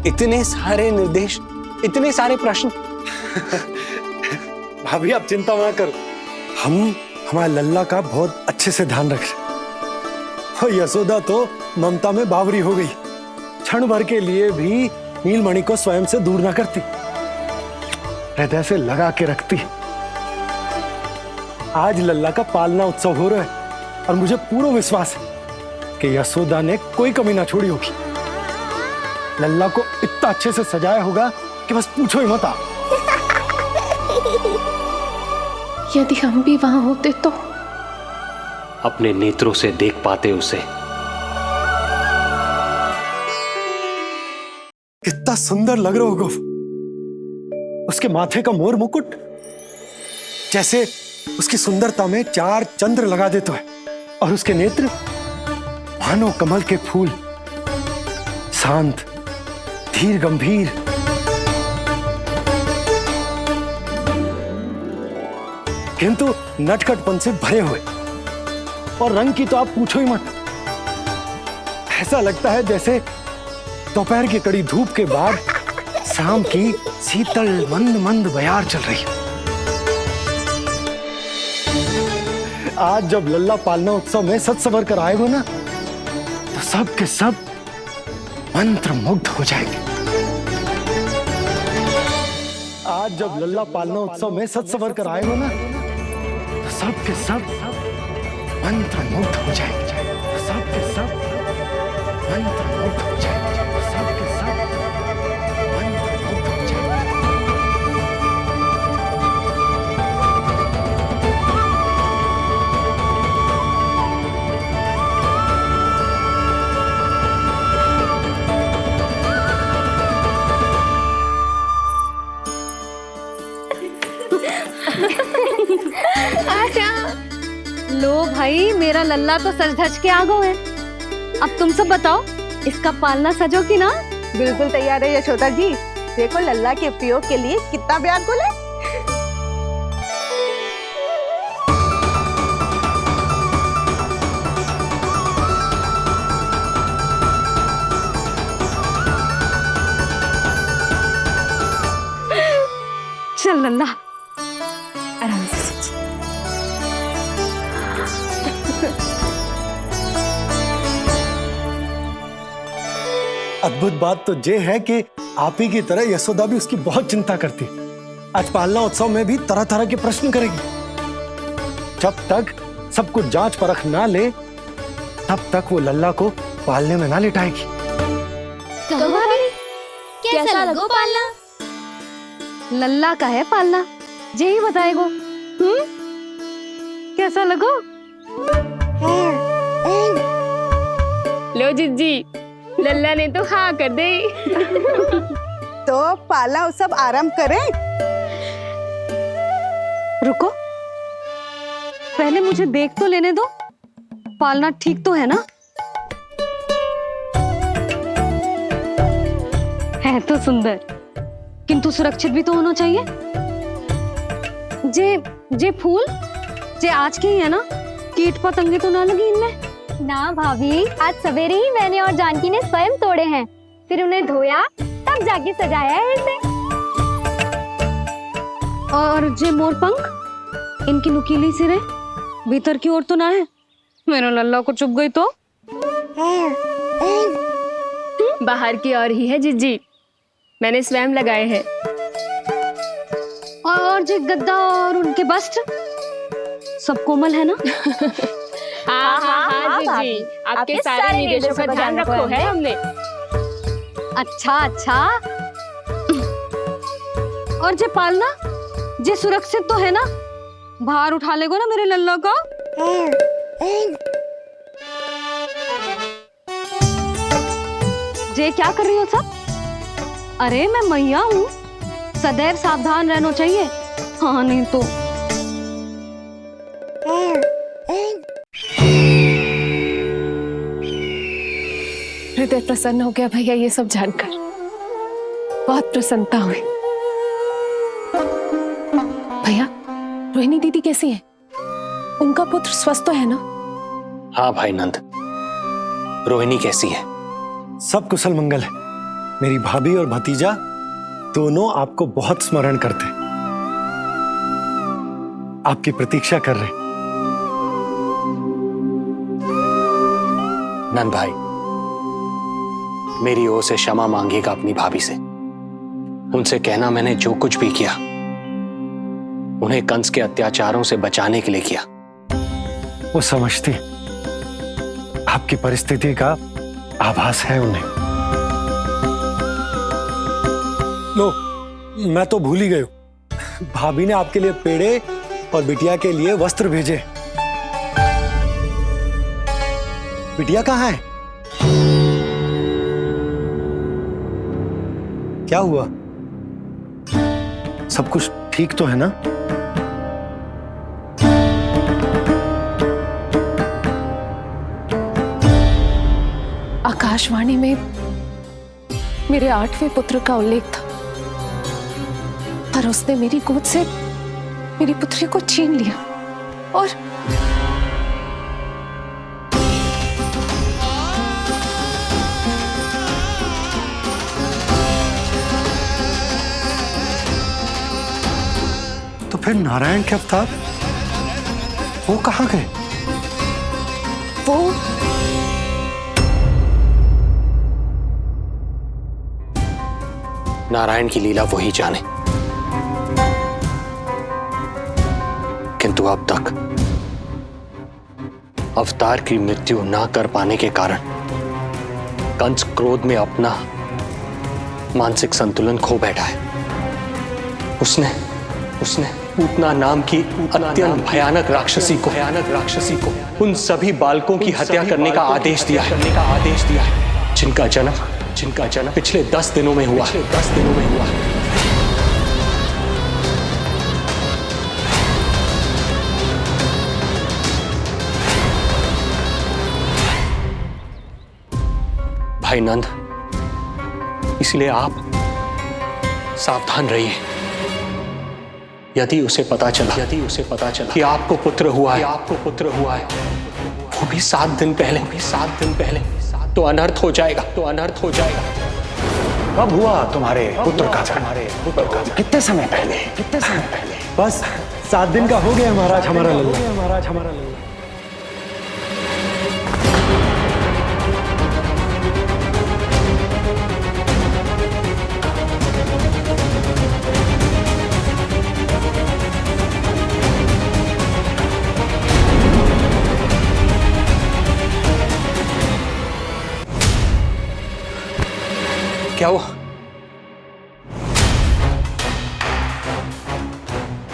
इतने सारे निर्देश, इतने सारे प्रश्न। भाभी आप चिंता ना करो, हम हमारे लल्ला का बहुत अच्छे से ध्यान रख रहे। और यशोदा तो ममता में बावरी हो गई, क्षण भर के लिए भी नीलमणि को स्वयं से दूर ना करती, हृदय से लगा के रखती। आज लल्ला का पालना उत्सव हो रहा है और मुझे पूरा विश्वास है कि यशोदा ने कोई कमी ना छोड़ी होगी। लल्ला को इतना अच्छे से सजाया होगा कि बस पूछो ही मत। यदि हम भी वहां होते तो अपने नेत्रों से देख पाते उसे। कितना सुंदर लग रहा होगा उसके माथे का मोर मुकुट, जैसे उसकी सुंदरता में 4 चंद्र लगा देता है और उसके नेत्र मानो कमल के फूल, शांत, धीर गंभीर। किंतु नटखटपन से भरे हुए, और रंग की तो आप पूछो ही मत। ऐसा लगता है जैसे दोपहर की कड़ी धूप के बाद शाम की शीतल मंद मंद बयार चल रही है। आज जब लल्ला पालना उत्सव में सज संवर कर आएगो ना, तो सब के सब मंत्र मुग्ध हो जाएंगे। आज जब लल्ला पालना उत्सव में सज संवर कर आएगो ना, तो सब के सब मंत्र मुग्ध हो जाएंगे। तो सब के सब मंत्र मुग्ध हो जाएंगे। तो सब के सब मंत्र मुग्ध हो जाएंगे। लो भाई, मेरा लल्ला तो सज धज के आ गो है। अब तुम सब बताओ, इसका पालना सजो कि ना? बिल्कुल तैयार है यशोदा जी। देखो लल्ला के उपयोग के लिए कितना व्याकुल है। चल लल्ला, आराम से सच। अद्भुत बात तो ये है कि आप ही की तरह यशोदा भी उसकी बहुत चिंता करती। आज पालना उत्सव में भी तरह तरह के प्रश्न करेगी। जब तक सब कुछ जांच परख ना ले, तब तक वो लल्ला को पालने में ना लिटाएगी। कैसा लगो पालना? लल्ला का है पालना, जे ही बताएगो। कैसा लगो? लो जिज्जी, लल्ला ने तो हाँ कर दे। तो पालना उत्सव आरंभ करें। रुको, पहले मुझे देख तो लेने दो। पालना ठीक तो है ना? है तो सुंदर, किंतु सुरक्षित भी तो होना चाहिए। जे फूल जे आज के ही है ना, कीट पतंगे तो ना लगी इनमें? ना भाभी, आज सवेरे ही मैंने और जानकी ने स्वयं तोड़े हैं, फिर उन्हें धोया, तब जाके सजाया है इसे। और जे मोर पंख, इनकी नुकीली सिरे भीतर की ओर तो ना है? मेरा लल्ला को चुभ गई तो? बाहर की ओर ही है जिज्जी, मैंने स्वयं लगाए हैं। और जे गद्दा और उनके वस्त्र सब कोमल है ना? हाँ हाँ हाँ जिज्जी, आपके सारे निर्देशों का ध्यान रखो है हमने। अच्छा अच्छा। और जे पालना, जे सुरक्षित तो है ना? बाहर उठा लेगो ना मेरे लल्ला को? जे क्या कर रही हो सब? अरे मैं मैया हूँ, सदैव सावधान रहना चाहिए। हाँ नहीं तो। हृदय प्रसन्न हो गया भैया ये सब जानकर, बहुत प्रसन्नता हुई। भैया, रोहिणी दीदी कैसी है? उनका पुत्र स्वस्थ तो है ना? हाँ भाई नंद, रोहिणी कैसी है? सब कुशल मंगल है। मेरी भाभी और भतीजा दोनों आपको बहुत स्मरण करते हैं, आपकी प्रतीक्षा कर रहे। नंद भाई, मेरी ओर से क्षमा मांगिएगा अपनी भाभी से। उनसे कहना मैंने जो कुछ भी किया, उन्हें कंस के अत्याचारों से बचाने के लिए किया। वो समझती, आपकी परिस्थिति का आभास है उन्हें। लो, मैं तो भूल ही गई हूं। भाभी ने आपके लिए पेड़े और बिटिया के लिए वस्त्र भेजे। बिटिया कहाँ है? क्या हुआ? सब कुछ ठीक तो है ना? आकाशवाणी में मेरे 8वें पुत्र का उल्लेख था, पर उसने मेरी गोद से मेरी पुत्री को छीन लिया और तो फिर नारायण के अवतार वो कहाँ गए? वो नारायण की लीला वही जाने, किंतु अब तक अवतार की मृत्यु ना कर पाने के कारण कंस क्रोध में अपना मानसिक संतुलन खो बैठा है। उसने पूतना नाम की अत्यंत भयानक राक्षसी को उन सभी बालकों की हत्या करने का आदेश दिया है, जिनका जन्म पिछले 10 दिनों में हुआ। भाई नंद, इसलिए आप सावधान रहिए। यदि उसे पता चला कि आपको पुत्र हुआ है, वो भी 7 दिन पहले, तो अनर्थ हो जाएगा। कब हुआ तुम्हारे पुत्र का जन्म? कितने समय पहले? बस 7 दिन का हो गया महाराज हमारा लल्ला। क्या हुआ?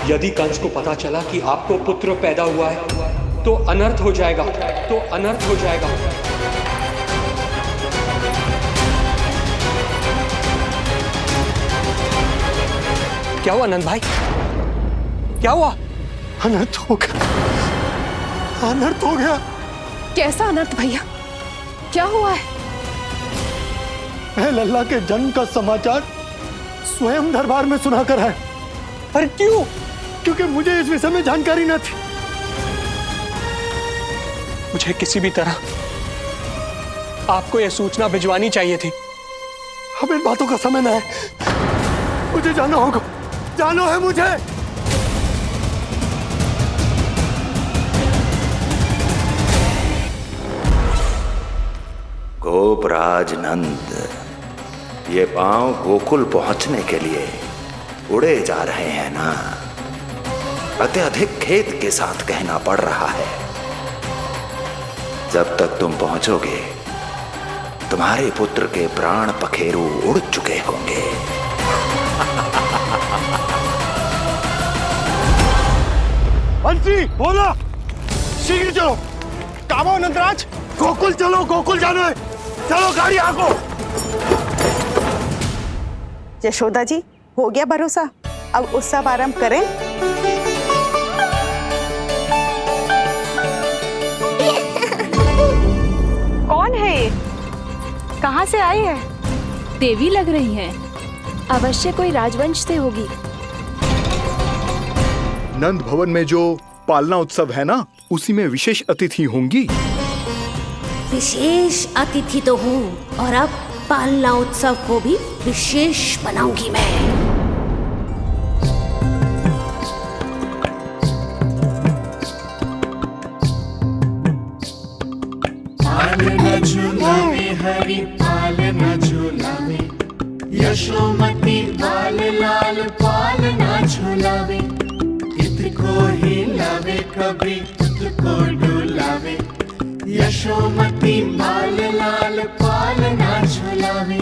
यदि कंस को पता चला कि आपको पुत्र पैदा हुआ है तो अनर्थ हो जाएगा। क्या हुआ नंद भाई? क्या हुआ? अनर्थ हो गया। कैसा अनर्थ भैया? क्या हुआ है? मैं लल्ला के जन्म का समाचार स्वयं दरबार में सुनाकर है। पर क्यों? क्योंकि मुझे इस विषय में जानकारी न थी। मुझे किसी भी तरह आपको यह सूचना भिजवानी चाहिए थी। अब इन बातों का समय न है, मुझे जाना होगा। जानो है मुझे। गोपराज नंद, ये पांव गोकुल पहुंचने के लिए उड़े जा रहे हैं ना? अत्यधिक खेद के साथ कहना पड़ रहा है। जब तक तुम पहुंचोगे तुम्हारे पुत्र के प्राण पखेरु उड़ चुके होंगे। बंसी बोला, शीघ्र चलो। कामो नंदराज, गोकुल चलो, गोकुल जाना है। चलो गाड़ी आगो। यशोदा जी, हो गया भरोसा, अब उत्सव आरंभ करें। कौन है ये? कहाँ से आई है? देवी लग रही हैं। अवश्य कोई राजवंश से होगी। नंद भवन में जो पालना उत्सव है ना, उसी में विशेष अतिथि होंगी। विशेष अतिथि तो हूँ, और अब पालना उत्सव को भी विशेष बनाऊंगी मैं। पालना झूलावे हरि पालना झूलावे, यशोमती बाल लाल पालना झूलावे। इत को हिलावे कभी खुद को डुलावे, यशोमती बाल लाल पालना झूलावे।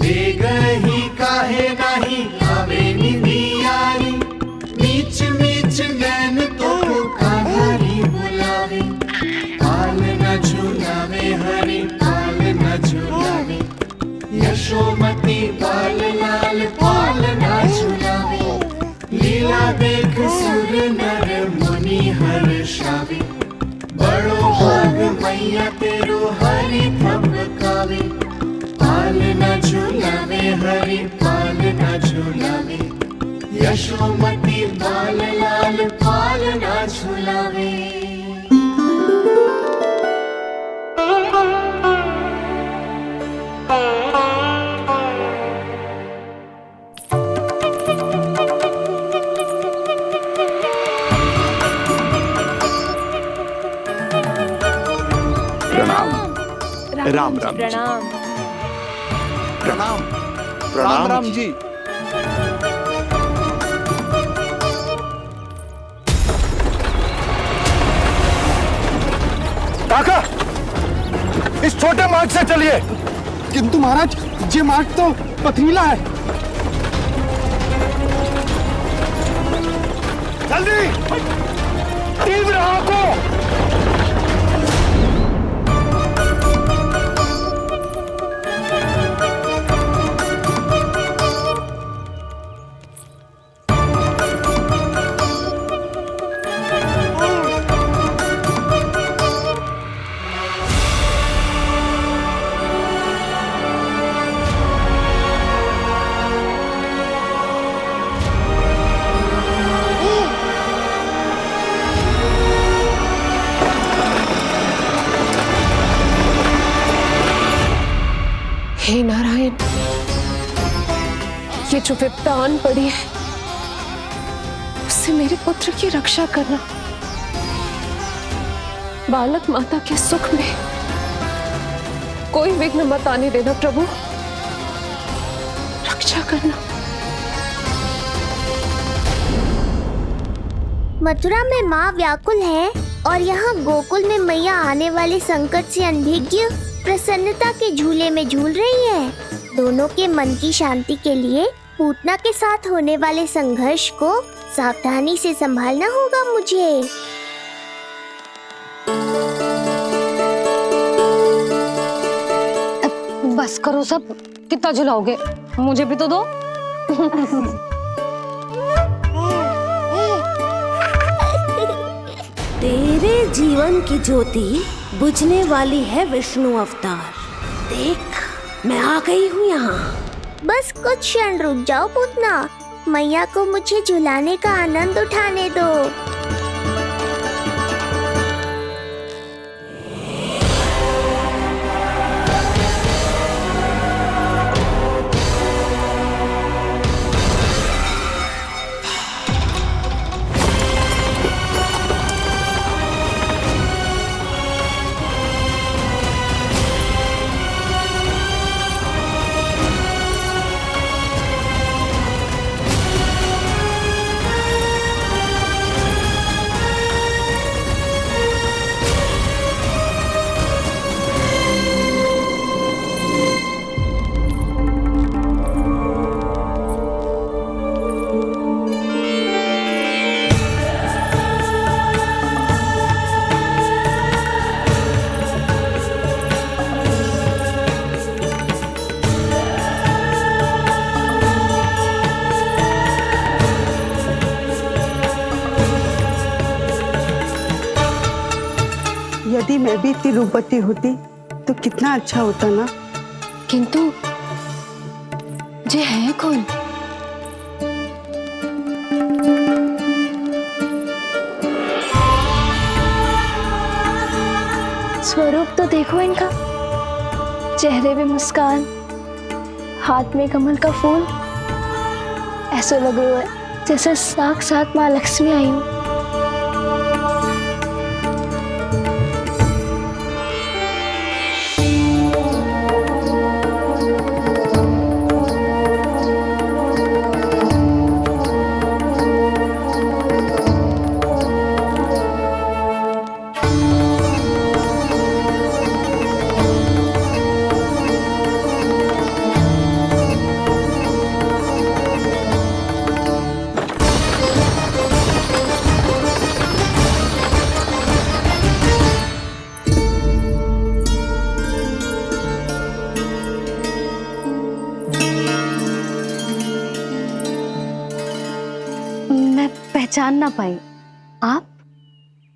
बेगही काहे नाही आवे निधियारी, नीच नीच नैन तो कान्हारी बुलावे। पालना झूलावे हरि पालना झूलावे, यशोमती बाल लाल पालना झूलावे। लीला देख सुर नर मुनि हर्षावे, बड़ो भाग मैया तेरो हरि थपका। झुलावे, पालना झुलावे, हरि पालना झुलावे, यशोमती बाल लाल पालना झुलावे। राम राम जी। प्रणाम। प्रणाम राम राम जी। काका, इस छोटे मार्ग से चलिए। किंतु महाराज, ये मार्ग तो पथरीला है। जल्दी तीव्र आंखों। हे नारायण, ये जो विपदा आन पड़ी है उससे मेरे पुत्र की रक्षा करना। बालक माता के सुख में कोई विघ्न मत आने देना प्रभु, रक्षा करना। मथुरा में माँ व्याकुल है और यहाँ गोकुल में मैया आने वाले संकट से अनभिज्ञ प्रसन्नता के झूले में झूल रही है। दोनों के मन की शांति के लिए पूतना के साथ होने वाले संघर्ष को सावधानी से संभालना होगा मुझे। बस करो सब, कितना झुलाओगे, मुझे भी तो दो। तेरे जीवन की ज्योति बुझने वाली है विष्णु अवतार। देख, मैं आ गई हूँ यहाँ। बस कुछ क्षण रुक जाओ पूतना, मैया को मुझे झुलाने का आनंद उठाने दो। यदि मैं भी इतनी रूपवती होती तो कितना अच्छा होता ना। किंतु ये है कौन? स्वरूप तो देखो इनका, चेहरे पे मुस्कान, हाथ में कमल का फूल। ऐसा लग रहा है जैसे साक्षात माँ लक्ष्मी आई हूँ। पहचान ना पाई। आप?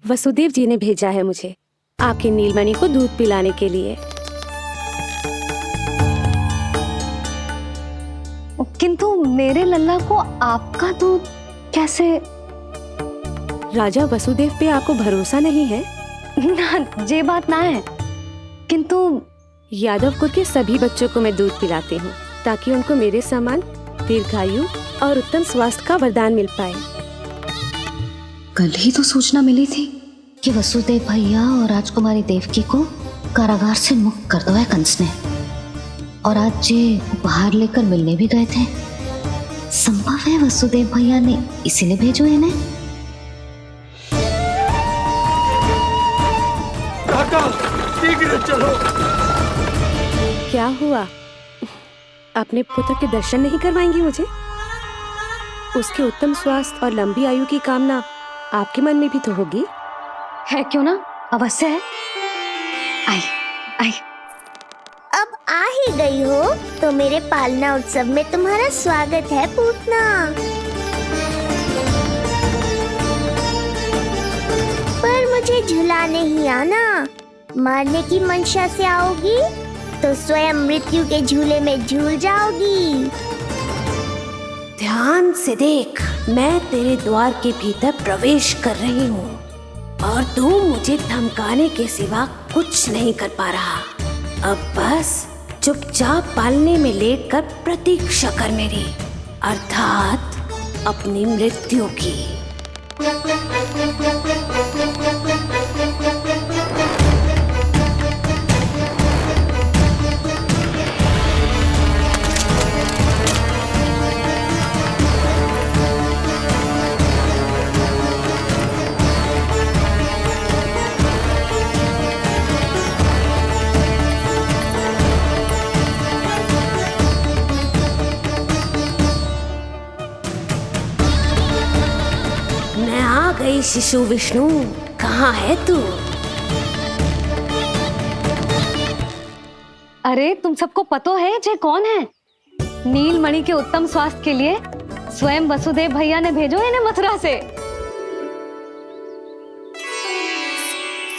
वसुदेव जी ने भेजा है मुझे आपकी नीलमणि को दूध पिलाने के लिए। किंतु मेरे लल्ला को आपका दूध कैसे? राजा वसुदेव पे आपको भरोसा नहीं है? ना, ये बात ना है, किंतु यादव कुल के सभी बच्चों को मैं दूध पिलाती हूँ ताकि उनको मेरे समान दीर्घायु और उत्तम स्वास्थ्य का वरदान मिल पाए। कल ही तो सूचना मिली थी कि वसुदेव भैया और राजकुमारी देवकी को कारागार से मुक्त कर दो है कंस ने, और आज ये उपहार लेकर मिलने भी गए थे। संभव है वसुदेव भैया ने इसीलिए भेजो इन्हें। काका, शीघ्र चलो। क्या हुआ? अपने पुत्र के दर्शन नहीं करवाएंगी मुझे? उसके उत्तम स्वास्थ्य और लंबी आयु की कामना आपके मन में भी तो होगी। है क्यों ना, अवश्य है। आई आई। अब आ ही गई हो तो मेरे पालना उत्सव में तुम्हारा स्वागत है पूतना। पर मुझे झुलाने ही आना, मारने की मंशा से आओगी तो स्वयं मृत्यु के झूले में झूल जाओगी। ध्यान से देख, मैं तेरे द्वार के भीतर प्रवेश कर रही हूँ और तू मुझे धमकाने के सिवा कुछ नहीं कर पा रहा। अब बस चुपचाप पालने में लेटकर प्रतीक्षा कर मेरी, अर्थात अपनी मृत्यु की। गई शिशु विष्णु, कहाँ है तू? अरे तुम सबको पता है जे कौन है? नीलमणि के उत्तम स्वास्थ्य के लिए स्वयं वसुदेव भैया ने भेजो इन्हें मथुरा से।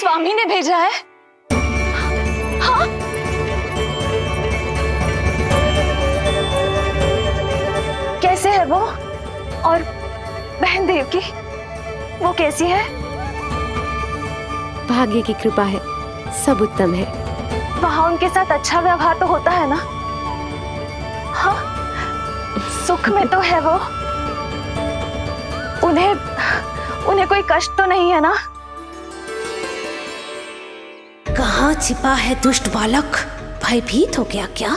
स्वामी ने भेजा है? हाँ? कैसे है वो? और बहन देवकी, वो कैसी है? भाग्य की कृपा है, सब उत्तम है। वहाँ उनके साथ अच्छा व्यवहार तो होता है ना? हाँ, सुख में तो है वो। उन्हें कोई कष्ट तो नहीं है ना? कहाँ छिपा है दुष्ट बालक? भयभीत हो गया क्या?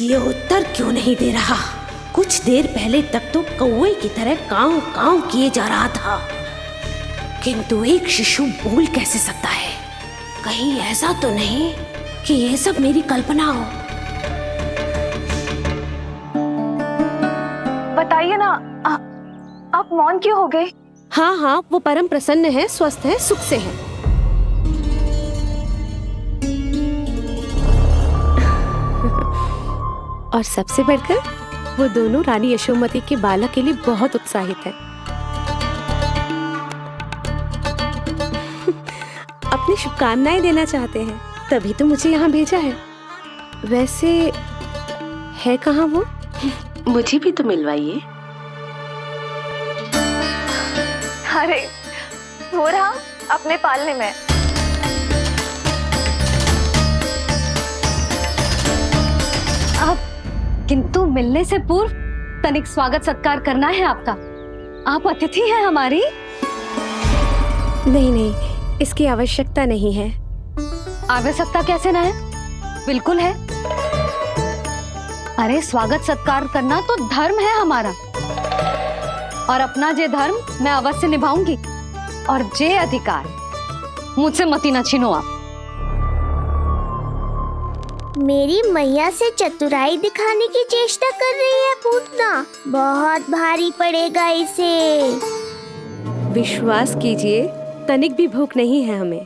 ये उत्तर क्यों नहीं दे रहा? कुछ देर पहले तक तो कौवे की तरह कांव कांव किए जा रहा था, किंतु एक शिशु बोल कैसे सकता है? कहीं ऐसा तो नहीं कि ये सब मेरी कल्पना हो? बताइए ना, आप मौन क्यों हो गए? हाँ हाँ, वो परम प्रसन्न है, स्वस्थ है, सुख से है। और सबसे बढ़कर वो दोनों रानी यशोमती के बालक के लिए बहुत उत्साहित है। अपनी शुभकामनाएं देना चाहते हैं, तभी तो मुझे यहाँ भेजा है। वैसे है कहाँ वो? मुझे भी तो मिलवाइए। अरे वो रहा अपने पालने में। किंतु मिलने से पूर्व तनिक स्वागत सत्कार करना है आपका। आप अतिथि हैं हमारी। नहीं नहीं, इसकी आवश्यकता नहीं है। आवश्यकता कैसे ना है? बिल्कुल है। अरे स्वागत सत्कार करना तो धर्म है हमारा, और अपना जे धर्म मैं अवश्य निभाऊंगी, और जे अधिकार मुझसे मती न छीनो आप। मेरी मैया से चतुराई दिखाने की चेष्टा कर रही है पूतना। बहुत भारी पड़ेगा इसे। विश्वास कीजिए, तनिक भी भूख नहीं है हमें।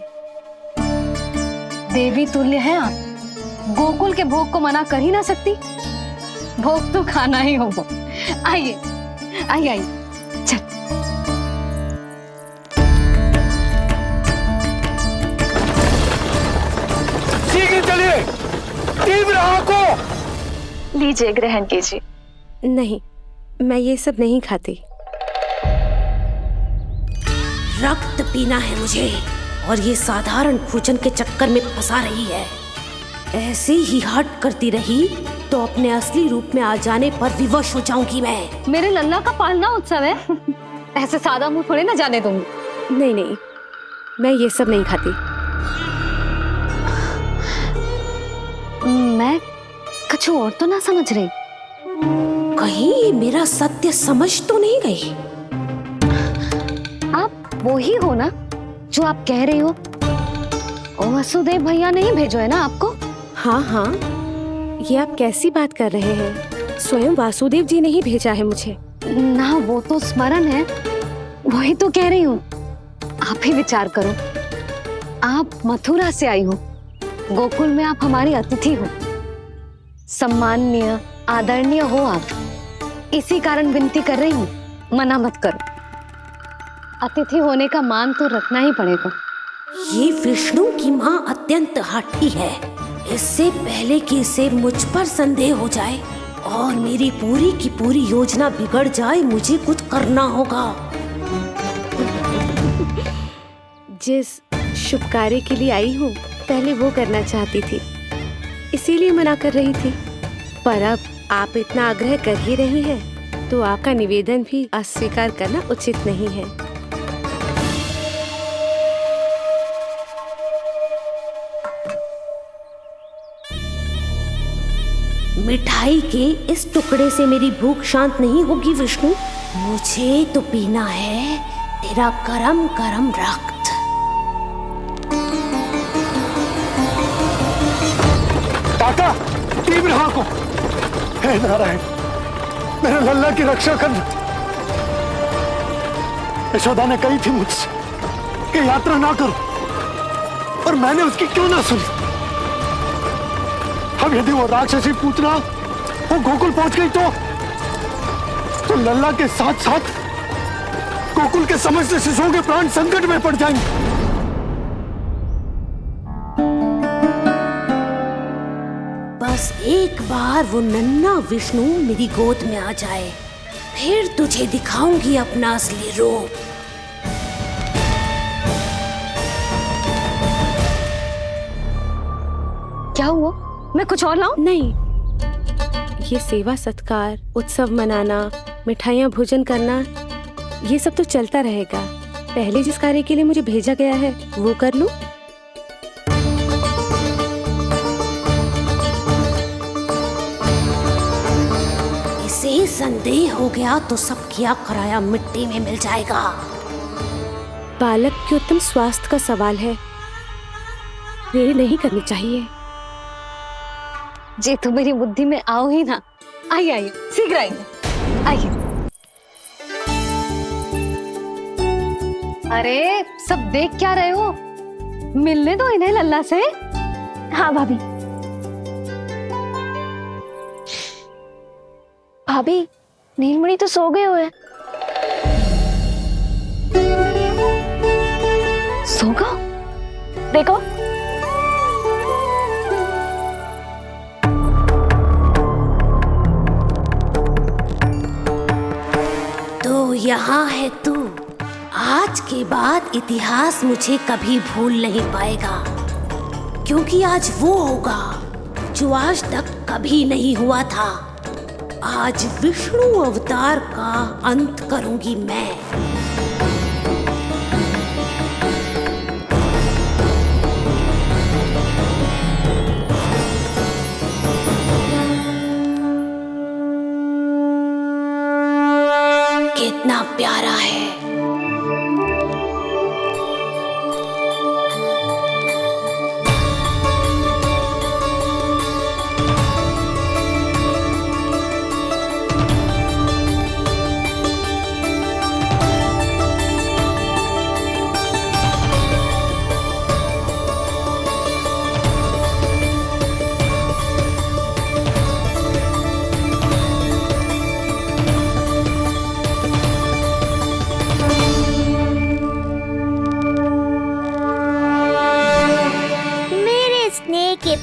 देवी तुल्य हैं आप, गोकुल के भोग को मना कर ही ना सकती। भोग तो खाना ही होगा। आइए आइए आइए, चल। शीघ्र चलिए, तीव्र आंखों। लीजिए, ग्रहण कीजिए। नहीं, मैं ये सब नहीं खाती। रक्त पीना है मुझे, और ये साधारण भोजन के चक्कर में फंसा रही है। ऐसे ही हट करती रही तो अपने असली रूप में आ जाने पर विवश हो जाऊंगी मैं। मेरे लल्ला का पालना उत्सव है, ऐसे सादा मुंह थोड़े ना जाने दूंगी। नहीं नहीं, मैं ये सब नहीं खाती। मैं कुछ और तो ना समझ रही। कहीं ये मेरा सत्य समझ तो नहीं गई? आप वो ही हो ना जो आप कह रही हो? ओ वसुदेव भैया ने ही भेजो है ना आपको? हाँ हाँ, ये आप कैसी बात कर रहे हैं? स्वयं वासुदेव जी ने ही भेजा है मुझे। ना वो तो स्मरण है, वही तो कह रही हूँ। आप ही विचार करो, आप मथुरा से आई हो, गोकुल में आप हमारी अतिथि हो, सम्माननीय आदरणीय हो आप। इसी कारण विनती कर रही हूँ, मना मत करो। अतिथि होने का मान तो रखना ही पड़ेगा। ये विष्णु की माँ अत्यंत हठी है। इससे पहले कि इसे मुझ पर संदेह हो जाए और मेरी पूरी की पूरी योजना बिगड़ जाए, मुझे कुछ करना होगा। जिस शुभ कार्य के लिए आई हूँ, पहले वो करना चाहती थी, इसीलिए मना कर रही थी। पर अब आप इतना आग्रह कर ही रही हैं, तो आपका निवेदन भी अस्वीकार करना उचित नहीं है। मिठाई के इस टुकड़े से मेरी भूख शांत नहीं होगी विष्णु। मुझे तो पीना है तेरा गरम गरम रक्त। काका, तीव्र आंखों। हे नारायण, मेरे लल्ला की रक्षा करना। यशोदा ने कही थी मुझसे कि यात्रा ना करो, और मैंने उसकी क्यों ना सुनी। अब यदि वो राक्षसी पूतना वो गोकुल पहुंच गई तो लल्ला के साथ साथ गोकुल के समस्त शिशुओं के प्राण संकट में पड़ जाएंगे। बस एक बार वो नन्हा विष्णु मेरी गोद में आ जाए, फिर तुझे दिखाऊंगी अपना असली रूप। क्या हुआ? मैं कुछ और लाऊं? नहीं, ये सेवा सत्कार, उत्सव मनाना, मिठाइयाँ भोजन करना, ये सब तो चलता रहेगा। पहले जिस कार्य के लिए मुझे भेजा गया है वो कर लूं। इसे संदेह हो गया तो सब किया कराया मिट्टी में मिल जाएगा। बालक के उत्तम स्वास्थ्य का सवाल है, देरी नहीं करनी चाहिए। जी तो मेरी बुद्धि में आओ ही ना। आइए आइए, शीघ्र आइए, आइए। अरे सब देख क्या रहे हो? मिलने दो इन्हें लल्ला से। हाँ भाभी। भाभी, नीलमणि तो सो गए हुए। सो गो? देखो। तो यहाँ है तू। आज के बाद इतिहास मुझे कभी भूल नहीं पाएगा, क्योंकि आज वो होगा जो आज तक कभी नहीं हुआ था। आज विष्णु अवतार का अंत करूंगी मैं। कितना प्यारा है।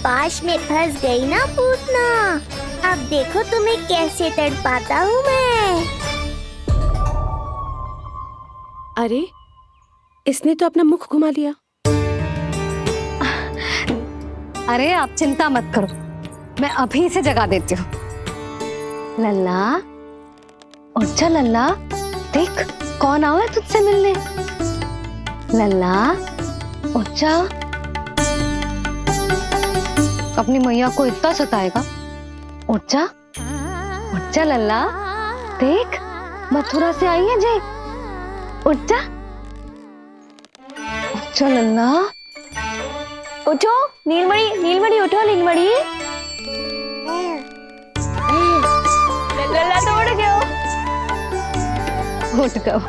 पाश में फंस गई ना पूतना। अब देखो तुम्हें कैसे तड़पाता हूँ मैं। अरे इसने तो अपना मुख घुमा लिया। अरे आप चिंता मत करो, मैं अभी से जगा देती हूँ। लल्ला उठ जा लल्ला, देख कौन आवा है तुझसे मिलने। लल्ला उठ जा, अपनी मैया को इतना सताएगा। उठ जा लल्ला, देख मथुरा से आई है जय। उठ जा लल्ला, उठो नीलमणि, नीलमणि उठो नीलमणि। लल्ला तो उठ गयो। उठ गयो।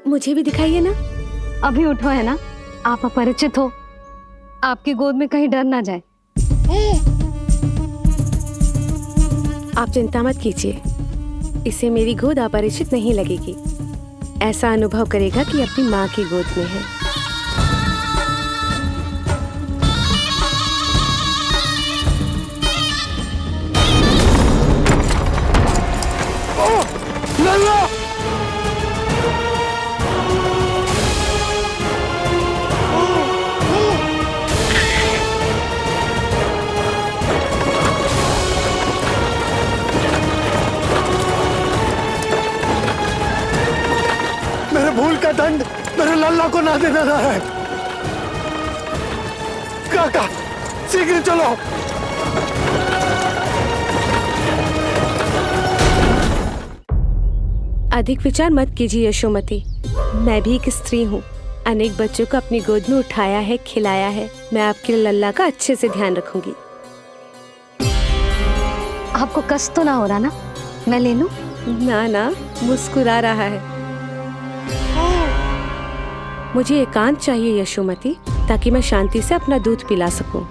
मुझे भी दिखाइए ना। अभी उठो है ना, आप अपरिचित हो, आपकी गोद में कहीं डर ना जाए। आप चिंता मत कीजिए, इसे मेरी गोद अपरिचित नहीं लगेगी। ऐसा अनुभव करेगा कि अपनी माँ की गोद में है। मेरे भूल का दंड मेरे लल्ला को ना देना है। काका शीघ्र चलो। अधिक विचार मत कीजिए यशोमती, मैं भी एक स्त्री हूँ। अनेक बच्चों को अपनी गोद में उठाया है, खिलाया है। मैं आपके लल्ला का अच्छे से ध्यान रखूंगी। आपको कष्ट तो ना हो रहा ना, मैं ले लूं? ना, मुस्कुरा रहा है। मुझे एकांत चाहिए यशोमती, ताकि मैं शांति से अपना दूध पिला सकूं।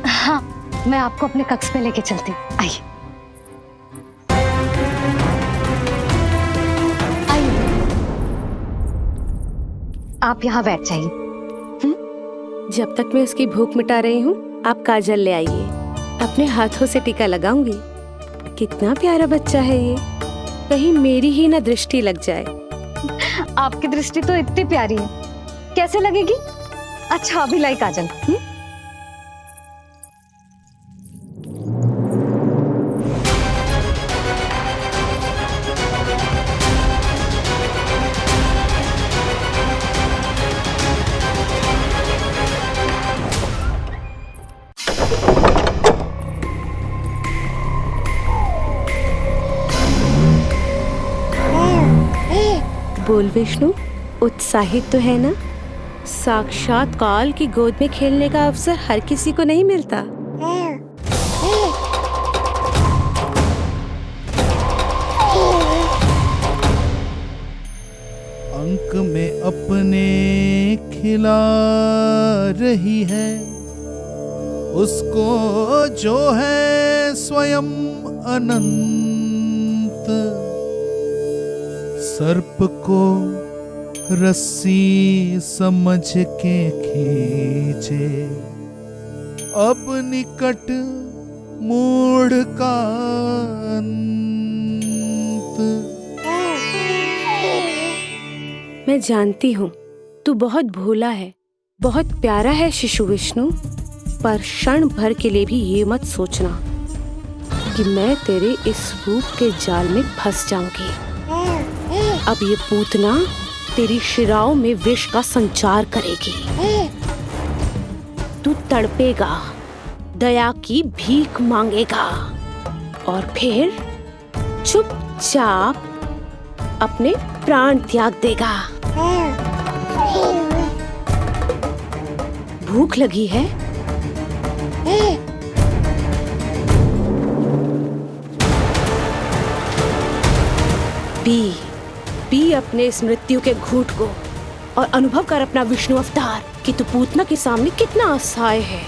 हाँ, मैं आपको अपने कक्ष में लेके चलती हूँ। आइए। आप यहाँ बैठ जाइए। जब तक मैं उसकी भूख मिटा रही हूँ, आप काजल ले आइए। अपने हाथों से टीका लगाऊंगी। कितना प्यारा बच्चा है ये, कहीं मेरी ही ना दृष्टि लग जाए। आपकी दृष्टि तो इतनी प्यारी है, कैसे लगेगी? अच्छा अभी लाई काजल। बोल विष्णु, उत्साहित तो है ना? साक्षात काल की गोद में खेलने का अवसर हर किसी को नहीं मिलता। अंक में अपने खिला रही है, उसको जो है स्वयं अनंत। सर्प को रस्सी समझ के खींचे, अब निकट मूढ़ का अंत। मैं जानती हूँ तू बहुत भोला है, बहुत प्यारा है शिशु विष्णु, पर क्षण भर के लिए भी ये मत सोचना कि मैं तेरे इस रूप के जाल में फंस जाऊंगी। अब ये पूतना तेरी शिराओं में विष का संचार करेगी। तू तड़पेगा, दया की भीख मांगेगा और फिर चुपचाप अपने प्राण त्याग देगा। भूख लगी है? पी अपने इस मृत्यु के घूंट को और अनुभव कर अपना विष्णु अवतार कि तू पूतना के सामने कितना असहाय है।